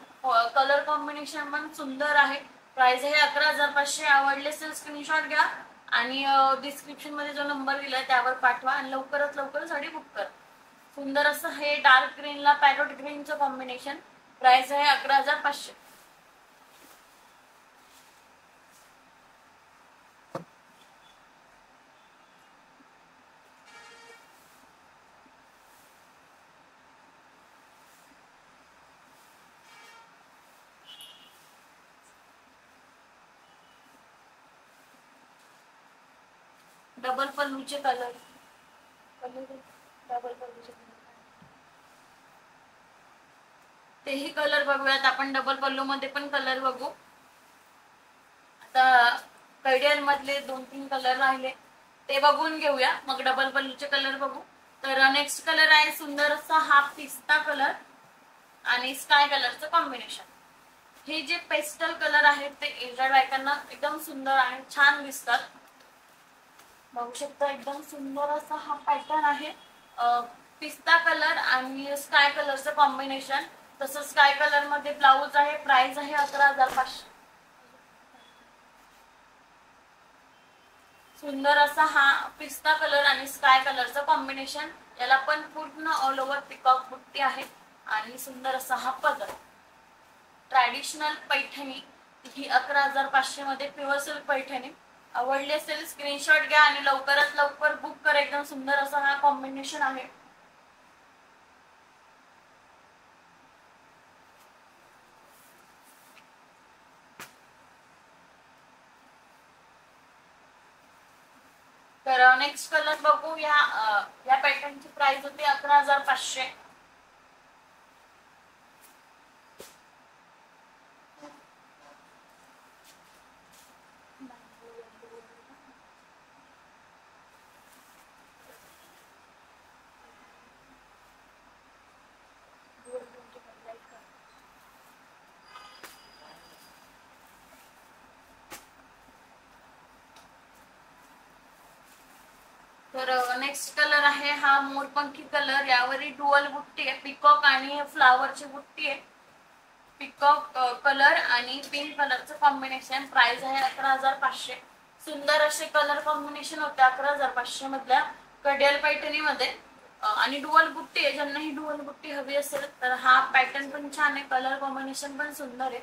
कलर कॉम्बिनेशन पण सुंदर आहे. प्राइस आहे 11,500. आवडले असेल स्क्रीनशॉट घ्या आणि डिस्क्रिप्शन मध्ये जो नंबर दिलाय त्यावर पाठवा आणि लवकरात लवकर साडी बुक करा. सुंदर असं हे डार्क ग्रीनला पॅरोट ग्रीनचं कॉम्बिनेशन. प्राइस आहे 11,500. डबल पल्लूचे कलर, डबल पल्लूचे तेही कलर बघूयात आपण. डबल पल्लू मध्ये पण कलर बघू. आता कैडियल मधले 2-3 कलर राहिले ते बघून घेऊया, मग डबल पल्लूचे कलर बघू. तर नेक्स्ट कलर आहे सुंदर असा हा पिस्ता कलर आणि स्काय कलरचं कॉम्बिनेशन. हे जे पेस्टल कलर आहेत ते एजड बायकांना एकदम सुंदर आणि छान दिसतात. बघू शकता एकदम सुंदर असा हा पॅटर्न आहे. पिस्ता कलर आणि स्काय कलरचं कॉम्बिनेशन. तसं स्काय कलर मध्ये ब्लाऊज आहे. प्राइस आहे 11,500. सुंदर असा हा पिस्ता कलर आणि स्काय कलरचं कॉम्बिनेशन. याला पण पूर्ण ऑल ओव्हर पिकॉक बुट्टी आहे आणि सुंदर असा हा पदर. ट्रॅडिशनल पैठणी ही 11,500 मध्ये प्युअर सिल्क पैठणी. आवडली असेल स्क्रीनशॉट घ्या आणि लवकरात लवकर बुक करा. एकदम सुंदर असा हा कॉम्बिनेशन आहे. तर नेक्स्ट कलर बघू. या पॅटर्नची प्राइस होती 11,500. तर नेक्स्ट कलर आहे हा मोरपंखी कलर. यावरही डुअल बुट्टी आहे, पिकॉक आणि फ्लावरची बुट्टी आहे. पिकॉक कलर आणि पिंक कलरचं कॉम्बिनेशन. प्राइस आहे 11,500. सुंदर असे कलर कॉम्बिनेशन होते 11,500 मधल्या कडियल पैठणीमध्ये. आणि डुअल बुट्टी आहे. ज्यांना ही डुअल बुट्टी हवी असेल तर हा पॅटर्न पण छान आहे. कलर कॉम्बिनेशन पण सुंदर आहे.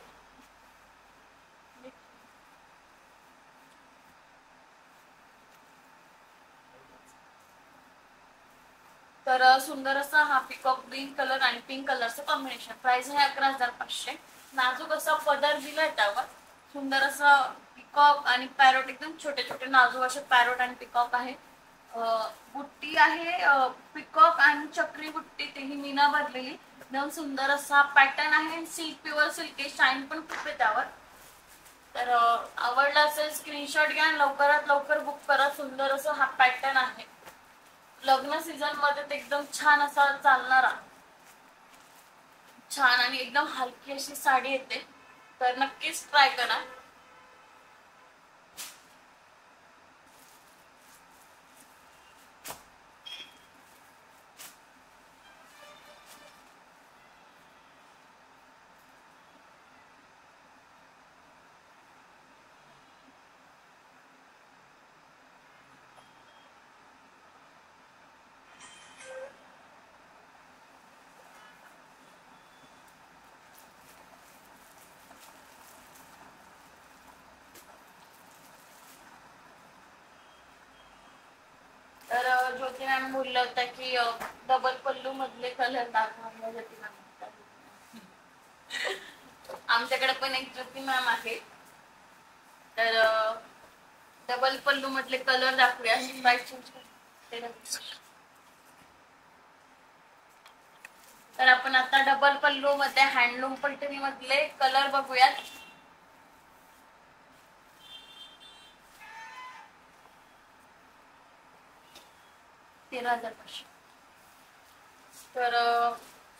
तर सुंदर असा हा पिकॉक ग्रीन कलर आणि पिंक कलरचं कॉम्बिनेशन. प्राइस आहे 11,500. नाजूक असा पदर दिलाय त्यावर. सुंदर असं पिकॉक आणि पॅरोट, एकदम छोटे छोटे नाजूक असे पॅरोट आणि पिकॉक आहे. बुट्टी आहे पिकॉक आणि चक्री बुट्टी, तेही मीना भरलेली. एकदम सुंदर असा पॅटर्न आहे. सिल्क, प्युअर सिल्क आहे. शाईन पण खूप आहे त्यावर. तर आवडला असेल स्क्रीनशॉट घ्या, लवकरात लवकर बुक करा. सुंदर असं हा पॅटर्न आहे. लग्न सीझन मध्ये एकदम छान असा चालणारा, छान आणि एकदम हलकी अशी साडी येते. तर नक्कीच ट्राय करा. तर ज्योती मॅम बोललं होतं की डबल पल्लू मधले कलर दाखवा. ज्योती मॅम आमच्याकडे पण एक ज्योती मॅम आहे. तर डबल पल्लू मधले कलर दाखवूया. तर आपण आता डबल पल्लू मध्ये हँडलूम पैठणी मधले कलर बघूयात. तर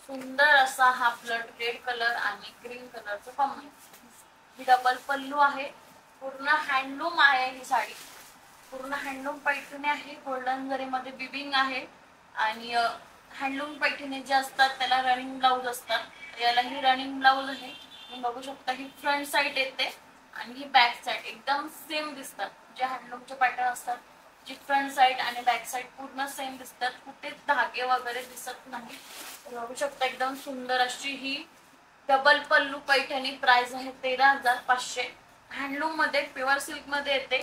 सुंदर असा हा ब्लड रेड कलर आणि ग्रीन कलरचं कॉम्बिनेशन. ही डबल पल्लू आहे. पूर्ण हँडलूम आहे ही साडी. पूर्ण हँडलूम पैठणी आहे. गोल्डन जरीमध्ये बिबिंग आहे. आणि हँडलूम पैठणी जे असतात त्याला रनिंग ब्लाऊज असतात. याला ही रनिंग ब्लाऊज आहे. तुम्ही बघू शकता ही फ्रंट साइड येते आणि ही बॅक साइड एकदम सेम दिसतात. जे हँडलूमचे पॅटर्न असतात जी फ्रंट साइड आणि बॅक साइड पूर्ण सेम दिसतात. कुठे धागे वगैरे दिसत नाही. बघू शकता एकदम सुंदर अशी ही डबल पल्लू पैठणी. प्राइस आहे 13,500. हँडलूम मध्ये प्युअर सिल्क मध्ये येते.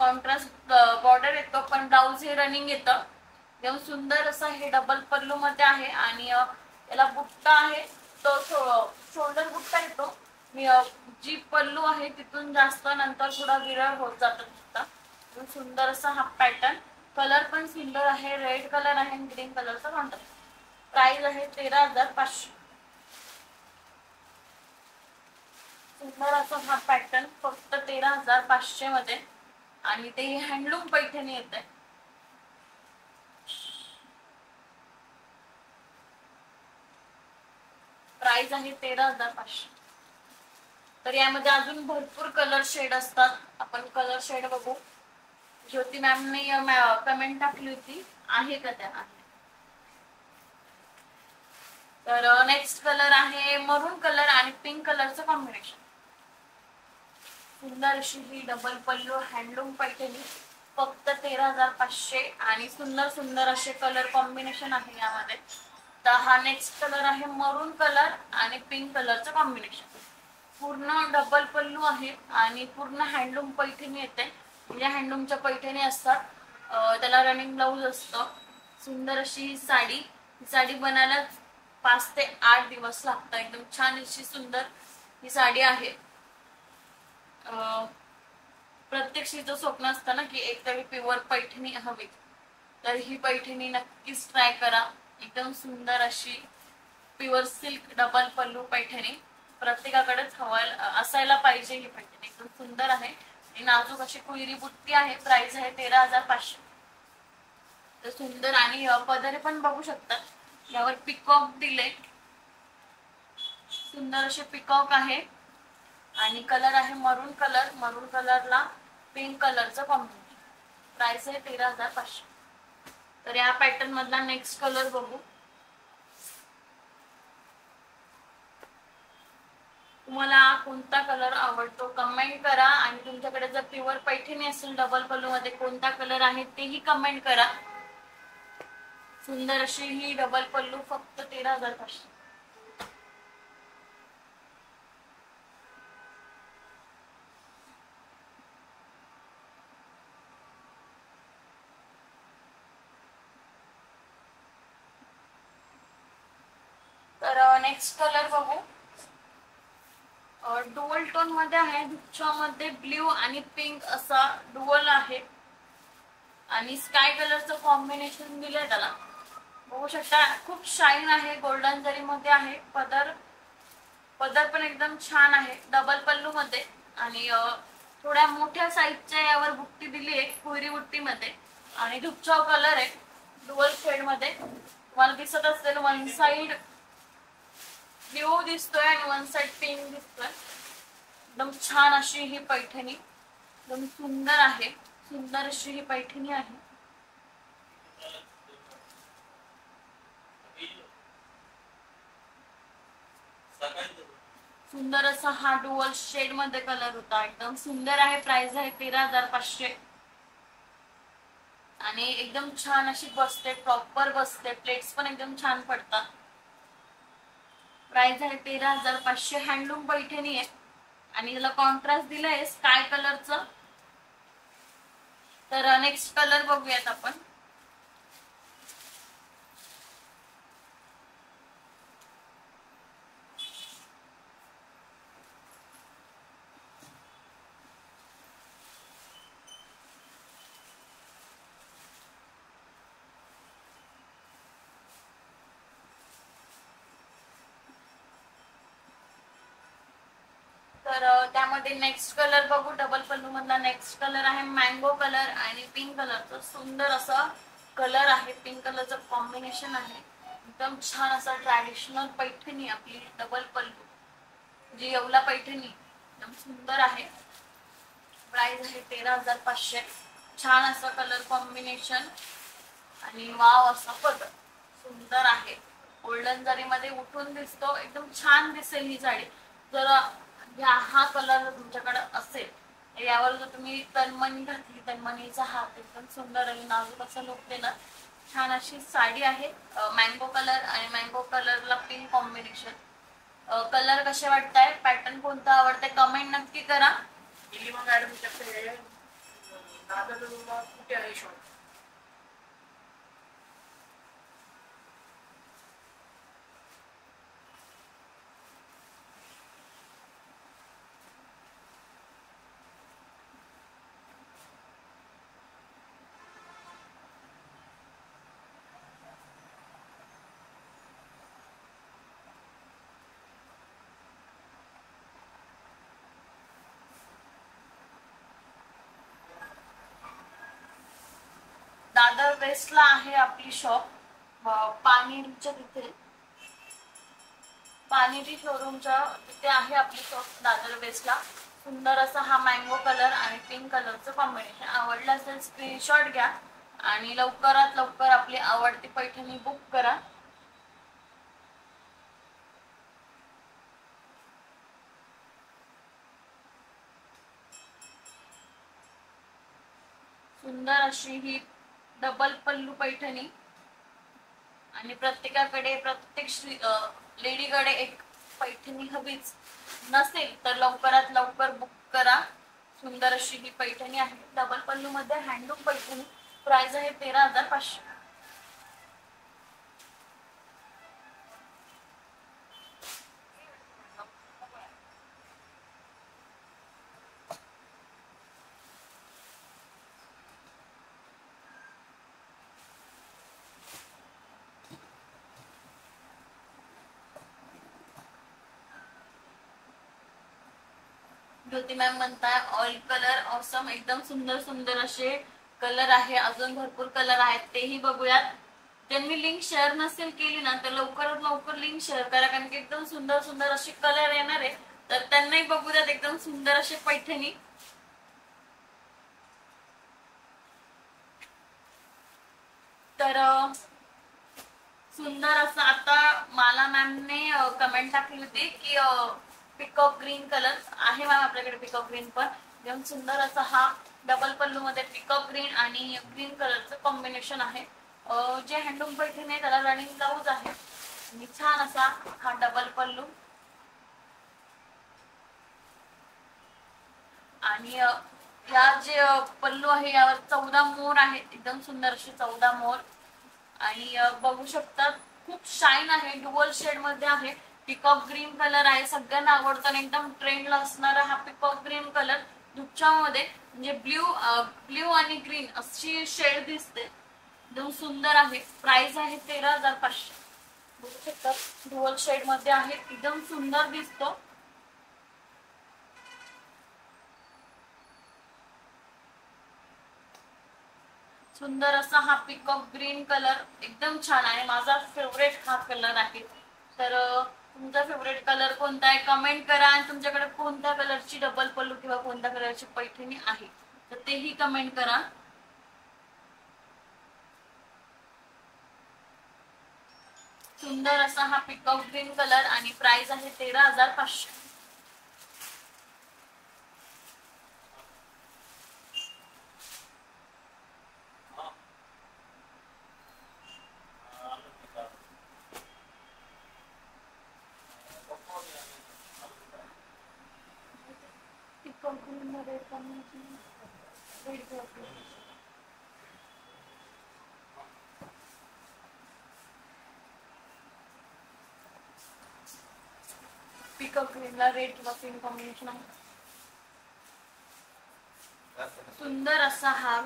कॉन्ट्रास्ट बॉर्डर येतो पण ब्लाऊज हे रनिंग येतं. एकदम सुंदर असं हे डबल पल्लू मध्ये आहे. आणि याला बुट्टा आहे तो शोल्डर बुट्टा येतो. जी पल्लू आहे तिथून जास्त नंतर थोडा विरळ होत जातो बुट्टा. सुंदर असा हा पॅटर्न. कलर पण सुंदर आहे. रेड कलर आहे आणि ग्रीन कलरचा कॉन्ट्रास्ट. प्राइस आहे 13,500. सुंदर असा हा पॅटर्न फक्त 13,500 मध्ये. आणि ते हँडलूम पैठणी येते. प्राइस आहे 13,500. तर यामध्ये अजून भरपूर कलर शेड असतात. आपण कलर शेड बघू. ज्योती मॅमने कमेंट टाकली होती, आहे का त्या? तर नेक्स्ट कलर आहे मरून कलर आणि पिंक कलरचं कॉम्बिनेशन. सुंदर अशी ही डबल पल्लू हँडलूम पैठणी फक्त 13,500. आणि सुंदर सुंदर असे कलर कॉम्बिनेशन आहे यामध्ये. तर हा नेक्स्ट कलर आहे मरून कलर आणि पिंक कलरचं कॉम्बिनेशन. पूर्ण डबल पल्लू आहे आणि पूर्ण हँडलूम पैठणी येते. म्हणजे हँडलूमच्या पैठणी असतात. त्याला रनिंग ब्लाऊज असतं. सुंदर अशी ही साडी बनायला 5 ते 8 दिवस लागतात. एकदम छान अशी सुंदर ही साडी आहे. प्रत्येक स्त्रीचं स्वप्न असतं ना की एकतरी प्युअर पैठणी हवी. तर ही पैठणी नक्कीच ट्राय करा. एकदम सुंदर अशी प्युअर सिल्क डबल पल्लू पैठणी प्रत्येकाकडेच असायला पाहिजे. ही पैठणी एकदम सुंदर आहे. नाजूक अशी कुईरी बुट्टी आहे. प्राइस आहे 13,500. तर सुंदर आणि पदरे पण बघू शकतात. यावर पिकॉक दिले. सुंदर असे पिकॉक आहे. आणि कलर आहे मरून कलर. मरून कलरला पिंक कलरचं कॉम्बिनेशन. प्राइस आहे 13,500. तर या पॅटर्न मधला नेक्स्ट कलर बघू. तुम्हाला कोणता कलर आवडतो कमेंट करा. आणि तुमच्याकडे जर प्युअर पैठणी असेल डबल पल्लू मध्ये कोणता कलर आहे तेही कमेंट करा. सुंदर अशी ही डबल पल्लू फक्त 13,500. तर नेक्स्ट कलर बघू. डुअल टोन मध्ये आहे, मध्ये ब्ल्यू आणि पिंक असा डुअल आहे आणि स्काय कलरचं कॉम्बिनेशन दिलंय त्याला. बघू शकता खूप शाईन आहे, गोल्डन जरी मध्ये आहे. पदर पण एकदम छान आहे, डबल पल्लू मध्ये आणि थोड्या मोठ्या साईजच्या यावर बुट्टी दिली आहे कुयरी बुट्टी मध्ये आणि धुपचाव कलर आहे डुअल शेड मध्ये. तुम्हाला दिसत असेल वन साइड ब्ल्यू दिसतोय आणि वन साइड पिंक दिसतोय. एकदम छान अशी ही पैठणी, एकदम सुंदर आहे, सुंदर अशी ही पैठणी आहे. सुंदर असा हा डुअल शेड मध्ये कलर होता, एकदम सुंदर आहे. प्राइस आहे 13,500 आणि एकदम छान अशी बसते, प्रॉपर बसते. प्लेट्स पण एकदम छान पडतात. प्राइस आहे 13,500. हँडलूम पैठणी आहे आणि याला कॉन्ट्रास्ट दिलाय स्काय कलरचं. तर नेक्स्ट कलर बघूयात आपण. तर त्यामध्ये नेक्स्ट कलर बघू. डबल पल्लू मधला नेक्स्ट कलर आहे मँगो कलर आणि पिंक कलरचं सुंदर असा कलर आहे. पिंक कलरचं कॉम्बिनेशन आहे. एकदम छान असा ट्रॅडिशनल पैठणी आपली डबल पल्लू जी येवला पैठणी एकदम सुंदर आहे. प्राइस आहे 13,500. छान असं कलर कॉम्बिनेशन आणि वाव असा पदर सुंदर आहे. गोल्डन जरी मध्ये उठून दिसतो, एकदम छान दिसेल ही साडी. जर हा कलर तुमच्याकडे असेल यावर जर तुम्ही तन्मणी घातली, तन्मणीचा हात एकदम सुंदर आणि नाजूक असा लुक देणार. छान अशी साडी आहे. मँगो कलर आणि मँगो कलरला पिंक कॉम्बिनेशन. कलर कसे वाटताय, पॅटर्न कोणता आवडतंय कमेंट नक्की करा. मॅडम कुठे आहे शॉप? दादर वेस्टला आहे आपली शॉप. पाणीच्या तिथे, पाणीरी शोरूमच्या तिथे आहे आपली शॉप दादर वेस्टला. सुंदर असा हा मँगो कलर आणि पिंक कलरचं कॉम्बिनेशन. आवडलं असेल स्क्रीनशॉट घ्या आणि लवकरात लवकर आपली आवडती पैठणी बुक करा. सुंदर अशी ही डबल पल्लू पैठणी आणि प्रत्येकाकडे, प्रत्येक लेडीकडे एक पैठणी हवीच. नसेल तर लवकरात लवकर बुक करा. सुंदर अशी ही पैठणी आहे डबल पल्लू मध्ये, हँडलूम पैठणी. प्राइस आहे 13,500. ज्योती मॅम म्हणताय ऑइल कलर ऑसम. एकदम सुंदर सुंदर असे कलर आहे, अजून भरपूर कलर आहेत, तेही बघूयात. ज्यांनी लिंक शेअर नसेल केली ना तर लवकरात लवकर लिंक शेअर करा, कारण की एकदम सुंदर सुंदर असे कलर येणार आहे. तर त्यांनाही बघूयात एकदम सुंदर असे पैठणी. तर सुंदर असं आता मला मॅमने कमेंट टाकली होती की पिकॉक ग्रीन कलर आहे मॅम आपल्याकडे. पिकॉक ग्रीन पण एकदम सुंदर असा हा डबल पल्लू मध्ये पिकॉक ग्रीन आणि ग्रीन कलरचं कॉम्बिनेशन आहे. जे हँडलूम पैठणी आहे त्याला रनिंग ब्लाऊज आहे आणि छान असा हा डबल पल्लू आणि या जे पल्लू आहे यावर 14 मोर आहे. एकदम सुंदर असे 14 मोर आणि बघू शकता खूप शाईन आहे. डुअल शेड मध्ये आहे. पिकॉक ग्रीन कलर आहे, सगळ्यांना आवडतो आणि एकदम ट्रेंडला असणारा हा पिकॉक ग्रीन कलर दुपच्यामध्ये म्हणजे ब्ल्यू आणि ग्रीन अशी शेड दिसते, एकदम सुंदर आहे. प्राइस आहे 13,500. बघू शकता डुअल शेड मध्ये आहे, एकदम सुंदर दिसतो. सुंदर असा हा पिकॉक ग्रीन कलर एकदम छान आहे, माझा फेवरेट हा कलर आहे. तर तुमचा फेवरेट कलर कोणता आहे कमेंट करा, आणि तुमच्याकडे कोणत्या कलरची डबल पल्लू किंवा कोणत्या कलरची पैठणी आहे तर तेही कमेंट करा. सुंदर असा हा पिकॉक ग्रीन कलर आणि प्राइस आहे 13,500. पिकअप ग्रीनला रेड किंवा पिंक कॉम्बिनेशन आहे. सुंदर असा हा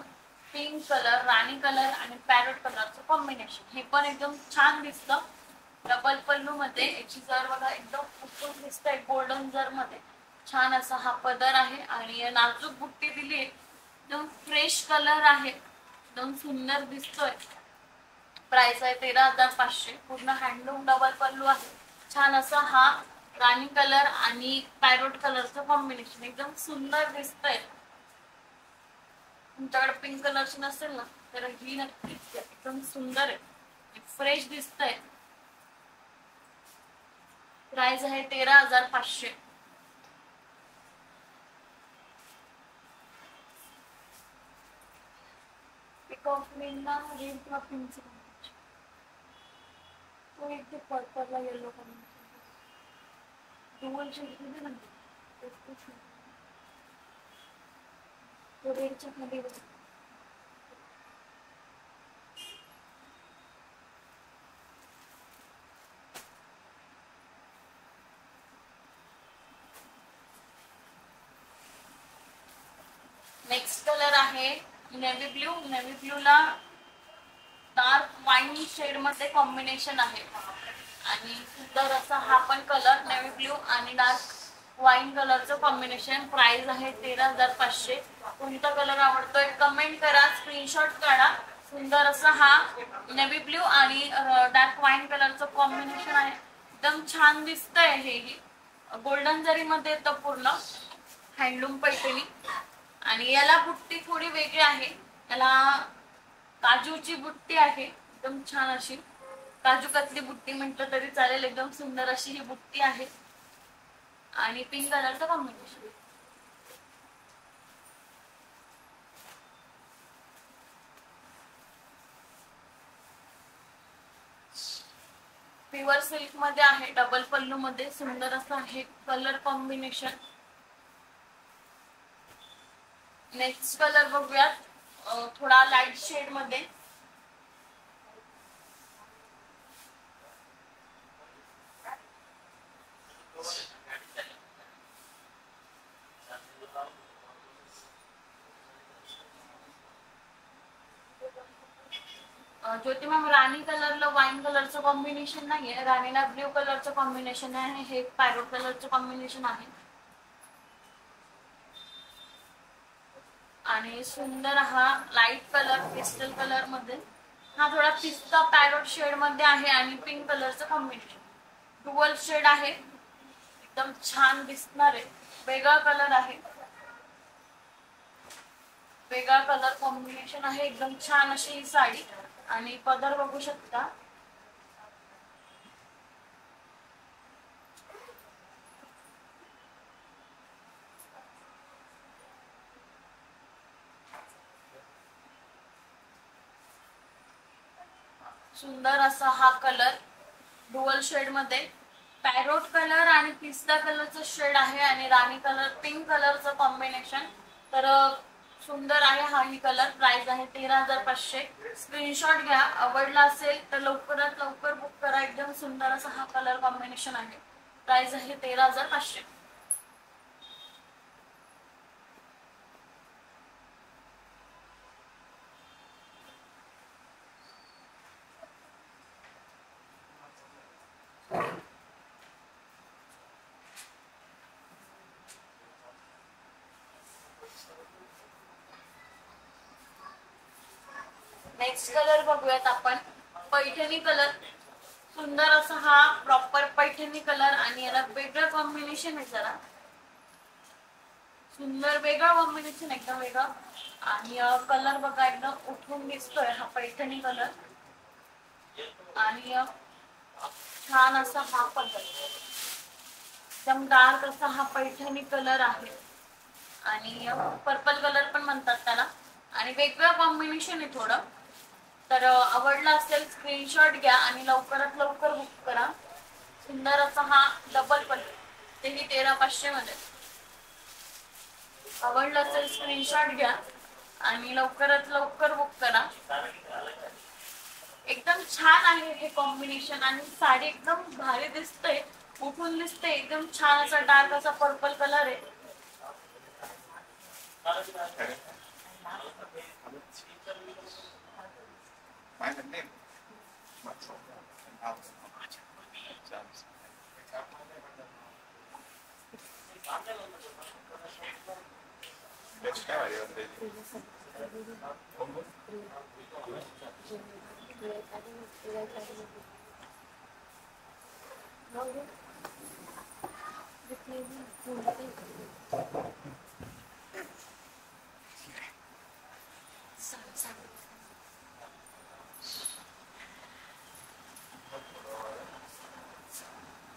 पिंक कलर, राणी कलर आणि पॅरोट कलरचं कॉम्बिनेशन, हे पण एकदम छान दिसतं. डबल पल्लू मध्ये याची जर बघा एकदम उत्तम दिसतंय, गोल्डन जर मध्ये छान असा हा पदर आहे आणि नाजूक बुट्टी दिली, एकदम फ्रेश कलर आहे, एकदम सुंदर दिसतोय. प्राइस आहे 13,500. पूर्ण हँडलूम डबल पल्लू आहे. छान असा हा राणी कलर आणि पॅरोट कलरचं कॉम्बिनेशन एकदम सुंदर दिसतंय. तुमच्याकडे पिंक कलरची नसेल ना तर ही नक्कीच एकदम सुंदर आहे, फ्रेश दिसतंय. प्राइस आहे 13,500. पिकॉक ग्रीनला रेड किंवा पिंकचं कॉम्बिनेशन, तो एक ते पर्पलला येलो कॉम्बिनेशन डुअल शेड मध्ये ना, तो रेडच्या मध्ये नेक्स्ट कलर आहे नेव्ही ब्ल्यू. नेव्ही ब्ल्यूला डार्क वाईन शेड मध्ये कॉम्बिनेशन आहे आणि सुंदर असा हा पण कलर नेव्ही ब्ल्यू आणि डार्क वाईन कलरचं कॉम्बिनेशन. प्राइस आहे 13,500. कोणता कलर आवडतोय कमेंट करा, स्क्रीनशॉट काढा. सुंदर असा हा नेव्ही ब्ल्यू आणि डार्क वाईन कलरचं कॉम्बिनेशन आहे, एकदम छान दिसतंय. हेही गोल्डन जरी मध्ये येतं पूर्ण हँडलूम पैठणी आणि याला बुट्टी थोडी वेगळी आहे, याला काजूची बुट्टी आहे, एकदम छान अशी काजू कतली बुट्टी म्हटलं तरी चालेल. एकदम सुंदर अशी ही बुट्टी आहे आणि पिंक कलरचं कॉम्बिनेशन. प्युअर सिल्क मध्ये आहे, डबल पल्लू मध्ये सुंदर असं आहे कलर कॉम्बिनेशन. नेक्स्ट कलर बघूयात, थोडा लाईट शेड मध्ये. ज्योती मॅम राणी कलरला वाईन कलरचं कॉम्बिनेशन नाहीये, राणीला ब्ल्यू कलरचं कॉम्बिनेशन आहे, हे पॅरोट कलरचं कॉम्बिनेशन आहे आणि सुंदर हा लाईट कलर पेस्टल कलर मध्ये, हा थोडा पिस्ता पॅरोट शेड मध्ये आहे आणि पिंक कलरचं कॉम्बिनेशन. डुअल शेड आहे, एकदम छान दिसणार आहे, वेगळा कलर आहे, वेगळा कलर कॉम्बिनेशन आहे. एकदम छान अशी ही साडी आणि पदर बघू शकता. सुंदर असा हा कलर डुअल शेड मध्ये, पॅरोट कलर आणि पिस्ता कलरचं शेड आहे आणि राणी कलर पिंक कलरचं कॉम्बिनेशन. तर सुंदर आहे हा ही कलर. प्राइस आहे 13,500. स्क्रीनशॉट घ्या, आवडला असेल तर लवकरात लवकर बुक करा. एकदम सुंदर असा हा कलर कॉम्बिनेशन आहे. प्राइस आहे 13,500. नेक्स्ट कलर बघूयात आपण, पैठणी कलर. सुंदर असा हा प्रॉपर पैठणी कलर आणि याला वेगळं कॉम्बिनेशन आहे, जरा सुंदर वेगळं कॉम्बिनेशन, एकदम वेगळं. आणि कलर बघा एकदम उठून दिसतोय हा पैठणी कलर. आणि छान असा हा कलर, एकदम डार्क असा हा पैठणी कलर आहे. आणि पर्पल कलर पण म्हणतात त्याला. आणि वेगळं कॉम्बिनेशन आहे थोडं. तर आवडला असेल स्क्रीनशॉट घ्या आणि लवकरात लवकर बुक करा. सुंदर असा हा डबल कलर, तेही 13,500 मध्ये. आवडला असेल स्क्रीनशॉट घ्या आणि लवकरात लवकर बुक करा. एकदम छान आहे हे कॉम्बिनेशन आणि साडी एकदम भारी दिसते, उठून दिसते. एकदम छान असा डार्क असा पर्पल कलर आहे.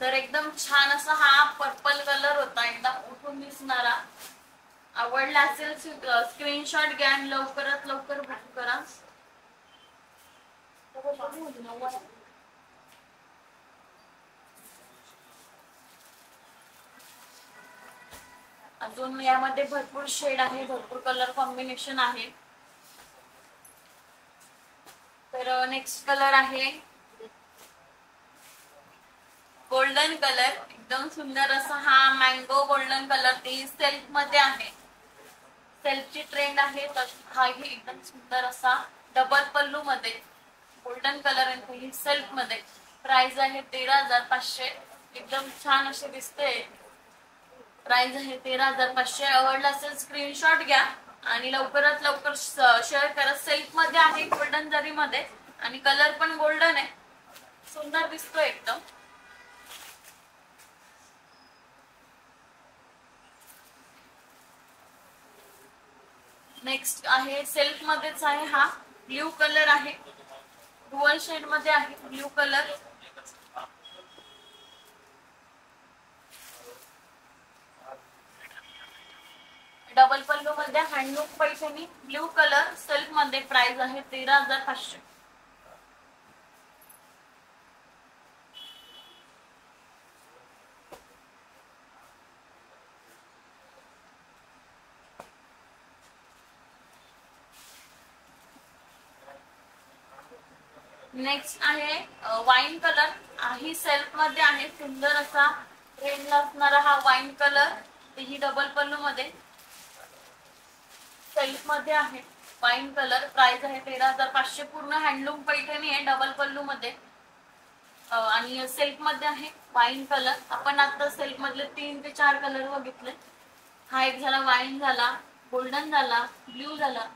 तर एकदम छान असा हा पर्पल कलर होता, एकदम उठून दिसणारा. आवडला असेल स्क्रीनशॉट घ्या आणि लवकरात लवकर बुक करा. अजून यामध्ये भरपूर शेड आहे, भरपूर कलर कॉम्बिनेशन आहे. तर नेक्स्ट कलर आहे गोल्डन कलर. एकदम सुंदर असा हा मँगो गोल्डन कलर. ते सेल्फ मध्ये आहे, सेल्फची ट्रेंड आहे. तर हाही एकदम सुंदर असा डबल पल्लू मध्ये गोल्डन कलर आणि सेल्फ मध्ये. प्राइस आहे 13,500. एकदम छान असे दिसते. प्राइस आहे 13,500. आवडला असेल स्क्रीनशॉट घ्या आणि लवकरात लवकर शेअर करा. सेल्फ मध्ये आहे, गोल्डन जरी मध्ये, आणि कलर पण गोल्डन आहे. सुंदर दिसतोय एकदम. नेक्स्ट आहे सेल्फ मध्येच आहे हा ब्ल्यू कलर आहे, डुअल शेड मध्ये आहे ब्ल्यू कलर. डबल पल्लू मध्ये handloom Paithani blue colour self मध्ये. प्राइस आहे 13,500. नेक्स्ट आहे वाईन कलर. ही सेल्फ मध्ये आहे. सुंदर असा ट्रेंड असणारा हा वाईन कलर. ही डबल पल्लू मध्ये सेल्फ मध्ये आहे वाईन कलर. प्राइस आहे 13,500. पूर्ण हँडलूम पैठणी आहे, डबल पल्लू मध्ये आणि सेल्फ मध्ये आहे वाईन कलर. आपण आता सेल्फ मधले 3 ते 4 कलर बघितले. हा एक झाला, वाईन झाला, गोल्डन झाला, ब्ल्यू झाला.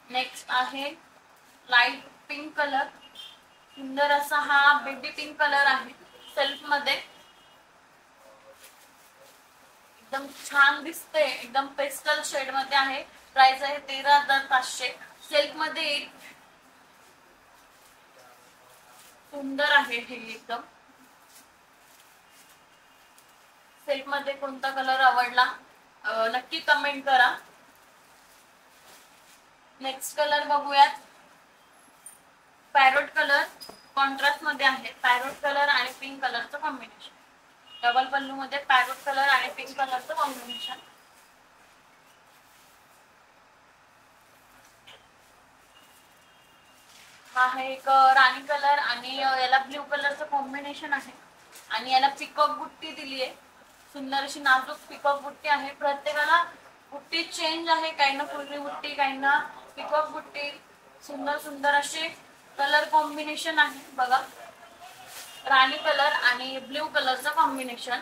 नेक्स्ट आहे लाईट पिंक कलर. सुंदर असा हा बेबी पिंक कलर आहे सेल्फ मध्ये. एकदम छान दिसते, एकदम पेस्टल शेड मध्ये आहे. प्राइस आहे 13,500. सेल्फ मध्ये सुंदर आहे हे एकदम. सेल्फ मध्ये कोणता कलर आवडला नक्की कमेंट करा. नेक्स्ट कलर बघूयात पॅरोट कलर. कॉन्ट्रास्ट मध्ये आहे पॅरोट कलर आणि पिंक कलरचं कॉम्बिनेशन. डबल पल्लू मध्ये पॅरोट कलर आणि पिंक कलरचं कॉम्बिनेशन. हा आहे एक राणी कलर आणि याला ब्ल्यू कलरचं कॉम्बिनेशन आहे आणि याला पिकॉक बुट्टी दिली आहे. सुंदर अशी नाजूक पिकॉक बुट्टी आहे. प्रत्येकाला बुट्टी चेंज आहे, काही ना फुलरी बुट्टी, काही ना पिकॉक बुट्टी. सुंदर सुंदर असे कलर कॉम्बिनेशन आहे बघा. राणी कलर आणि ब्ल्यू कलरचं कॉम्बिनेशन.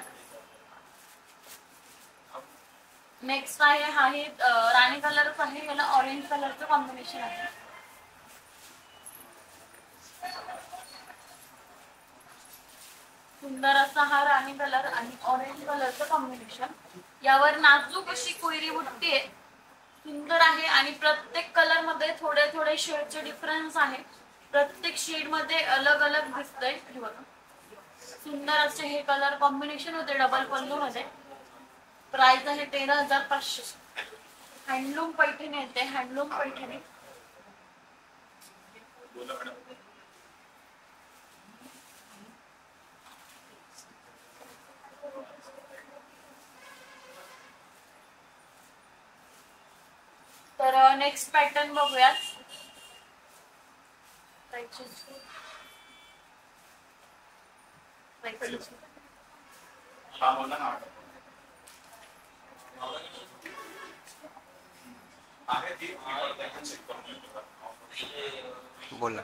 नेक्स्ट आहे हा ही राणी कलरच आहे, याला ऑरेंज कलरचं कॉम्बिनेशन आहे. सुंदर असा हा राणी कलर आणि ऑरेंज कलरचं कॉम्बिनेशन. यावर नाजूक अशी कोयरी बुट्टी आहे, सुंदर आहे आणि प्रत्येक कलर मध्ये थोडे थोडे शेडचे डिफरन्स आहे. प्रत्येक शेड मध्ये अलग अलग दिसतंय. सुंदर असे हे कलर कॉम्बिनेशन होते डबल पल्लू मध्ये. प्राइस आहे 13,500. हँडलूम पैठणी येते, हँडलूम पैठणी. तर नेक्स्ट पॅटर्न बघूयात. बोल ना.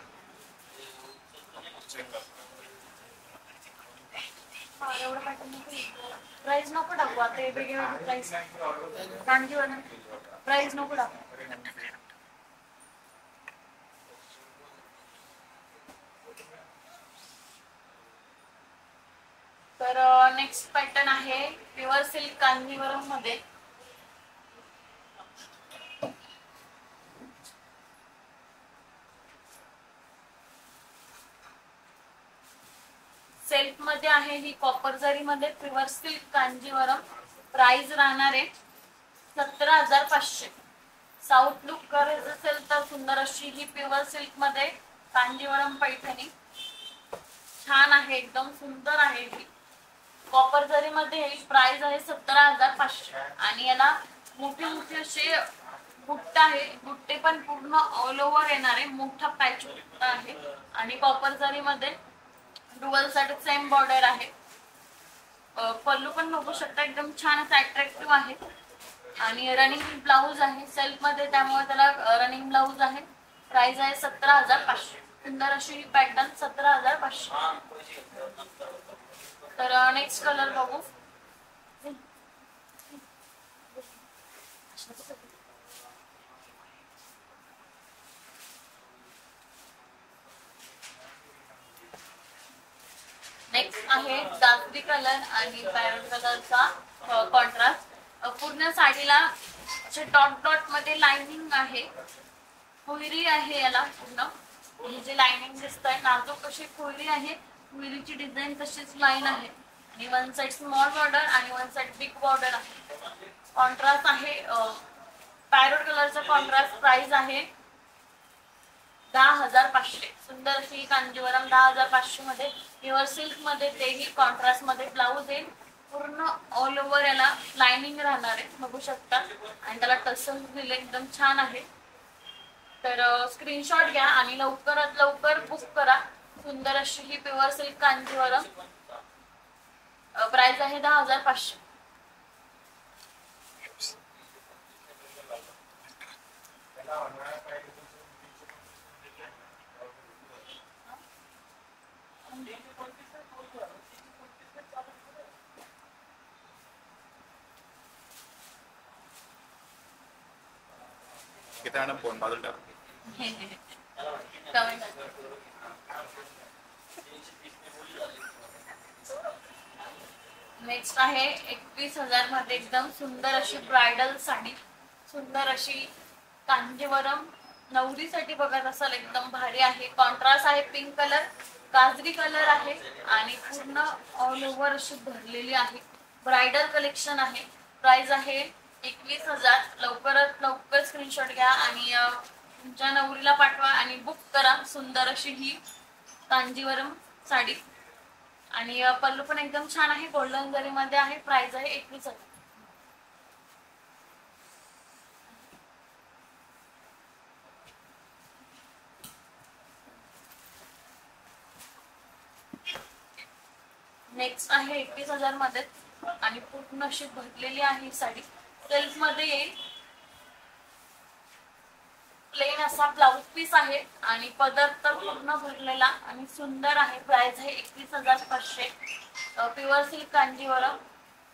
एवढं पॅटर्न प्राइस नको टाकू आता. वेगवेगळे प्राइस कांजीवरम प्राइस नको टाकू. तर नेक्स्ट पॅटर्न आहे प्युअर सिल्क कांजीवरम मध्ये. सेल्फ मध्ये आहे ही कॉपर जरी मध्ये प्युअर सिल्क कांजीवरम. प्राइस राहणार आहे 17,500. साऊथ लुक करायचं असेल तर सुंदर अशी ही प्युअर सिल्क मध्ये कांजीवरम पैठणी. छान आहे, एकदम सुंदर आहे ही. कॉपर जरी मध्ये ही प्राइस आहे 17,500 आणि याला मोठे मोठे असे बुट्टे आहे. बुट्टे पण पूर्ण ऑल ओव्हर येणारे मोठा पॅच बुट्टा आहे आणि कॉपर जरी मध्ये डुअल साइड सेम बॉर्डर आहे. पल्लू पण बघू शकता, एकदम छान असं अट्रॅक्टिव्ह आहे आणि रनिंग ब्लाऊज आहे सेल्फ मध्ये, त्यामुळे त्याला रनिंग ब्लाऊज आहे. प्राइस आहे 17,500. सुंदर अशी ही पॅटर्न 17,500. तर नेक्स्ट कलर बघू. नेक्स्ट आहे जास्ती कलर आणि पॅरोट कलरचा कॉन्ट्रास्ट. पूर्ण साडीला असे डॉट डॉट मध्ये लाइनिंग आहे, कोयरी आहे याला पूर्ण. ही जी लाइनिंग दिसतंय नाजूक अशी कोयरी आहे, कोयरीची डिझाईन तशीच लाईन आहे आणि वन साइड स्मॉल बॉर्डर आणि वन साइड बिग बॉर्डर आहे. कॉन्ट्रास्ट आहे पॅरोट कलरचा कॉन्ट्रास्ट. प्राइस आहे 10,500. सुंदर अशी कांजीवरम 10,500 मध्ये. प्युअर सिल्क मध्ये तेही कॉन्ट्रास्ट मध्ये ब्लाऊज येईल. पूर्ण ऑल ओव्हर याला लाइनिंग राहणार आहे बघू शकता आणि त्याला टसल दिले, एकदम छान आहे. तर स्क्रीनशॉट घ्या आणि लवकरात लवकर बुक करा. सुंदर अशी ही प्युअर सिल्क कांजीवरम. प्राइस आहे 10,500. किती फोन बाजूला नेक्स्ट आहे 21,000 मध्ये एकदम सुंदर अशी ब्रायडल साडी. सुंदर अशी कांजीवरम नवरीसाठी बघत असाल, एकदम भारी आहे. कॉन्ट्रास्ट आहे पिंक कलर, काजरी कलर आहे आणि पूर्ण ऑल ओव्हर अशी भरलेली आहे. ब्रायडल कलेक्शन आहे. प्राइस आहे 21,000. लवकरात लवकर स्क्रीनशॉट घ्या आणि तुमच्या नवरीला पाठवा आणि बुक करा. सुंदर अशी ही कांजीवरम साडी आणि पल्लू पण एकदम छान आहे, गोल्डन जरी मध्ये आहे. प्राइस आहे 21,000. नेक्स्ट आहे 21,000 मध्ये आणि पूर्ण अशी भरलेली आहे ही साडी. सेल्फ मध्ये येईल. प्लेन असा ब्लाउज पीस आहे आणि पदर तर पूर्ण भरलेला आणि सुंदर आहे. प्राइस आहे 21,500. Pure silk Kanjeevaram.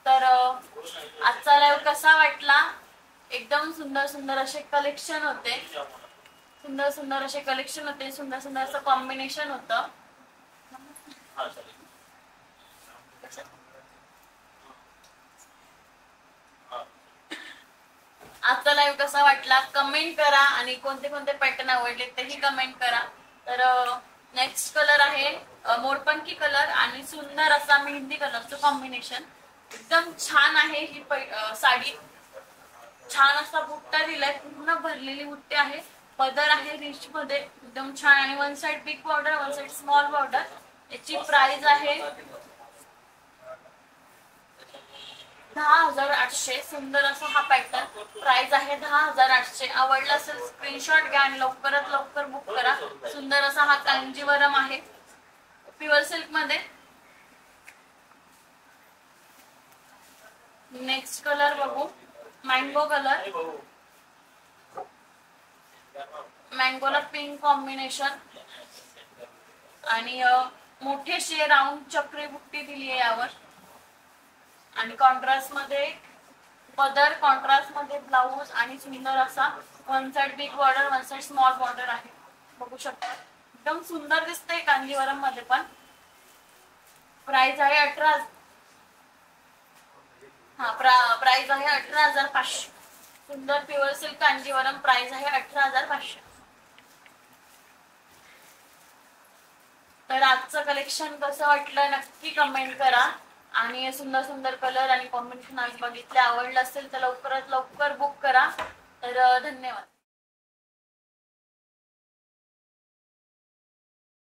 तर आजचा लाईव्ह कसा वाटला? एकदम सुंदर सुंदर असे कलेक्शन होते. सुंदर सुंदर असं कॉम्बिनेशन होतं. आजचा लाईव्ह कसा वाटला कमेंट करा आणि कोणते कोणते पॅटर्न आवडले तेही कमेंट करा. तर नेक्स्ट कलर आहे मोरपंखी कलर आणि सुंदर असा मेहंदी कलरचं कॉम्बिनेशन. एकदम छान आहे ही साडी. छान असा बुट्टा दिलाय. पूर्ण भरलेली बुट्टी आहे. पदर आहे रिच मध्ये एकदम छान आणि one side big border one side small border. याची प्राइस आहे 10,800. सुंदर असा हा पॅटर्न. प्राइस आहे 10,800. आवडला असेल स्क्रीनशॉट घ्या आणि लवकरात लवकर बुक करा. सुंदर असा हा कांजीवरम आहे प्युअर सिल्क मध्ये. नेक्स्ट कलर बघू. Mango colour. मँगोला पिंक कॉम्बिनेशन आणि मोठेशी राऊंड चक्री बुट्टी दिली आहे यावर आणि कॉन्ट्रास्ट मध्ये पदर, कॉन्ट्रास्ट मध्ये ब्लाऊज आणि सुंदर असा one side big border one side small border आहे. बघू शकता एकदम सुंदर दिसते कांजीवरम मध्ये पण. प्राइस आहे 18,000. प्राइस आहे 18,500. सुंदर प्युअर सिल्क कांजीवरम. प्राइस आहे 18,500. तर आजचं कलेक्शन कसं वाटलं नक्की कमेंट करा आणि सुंदर सुंदर कलर आणि कॉम्बिनेशन आज बघितले. आवडलं असेल तर लवकरात लवकर बुक करा. तर धन्यवाद.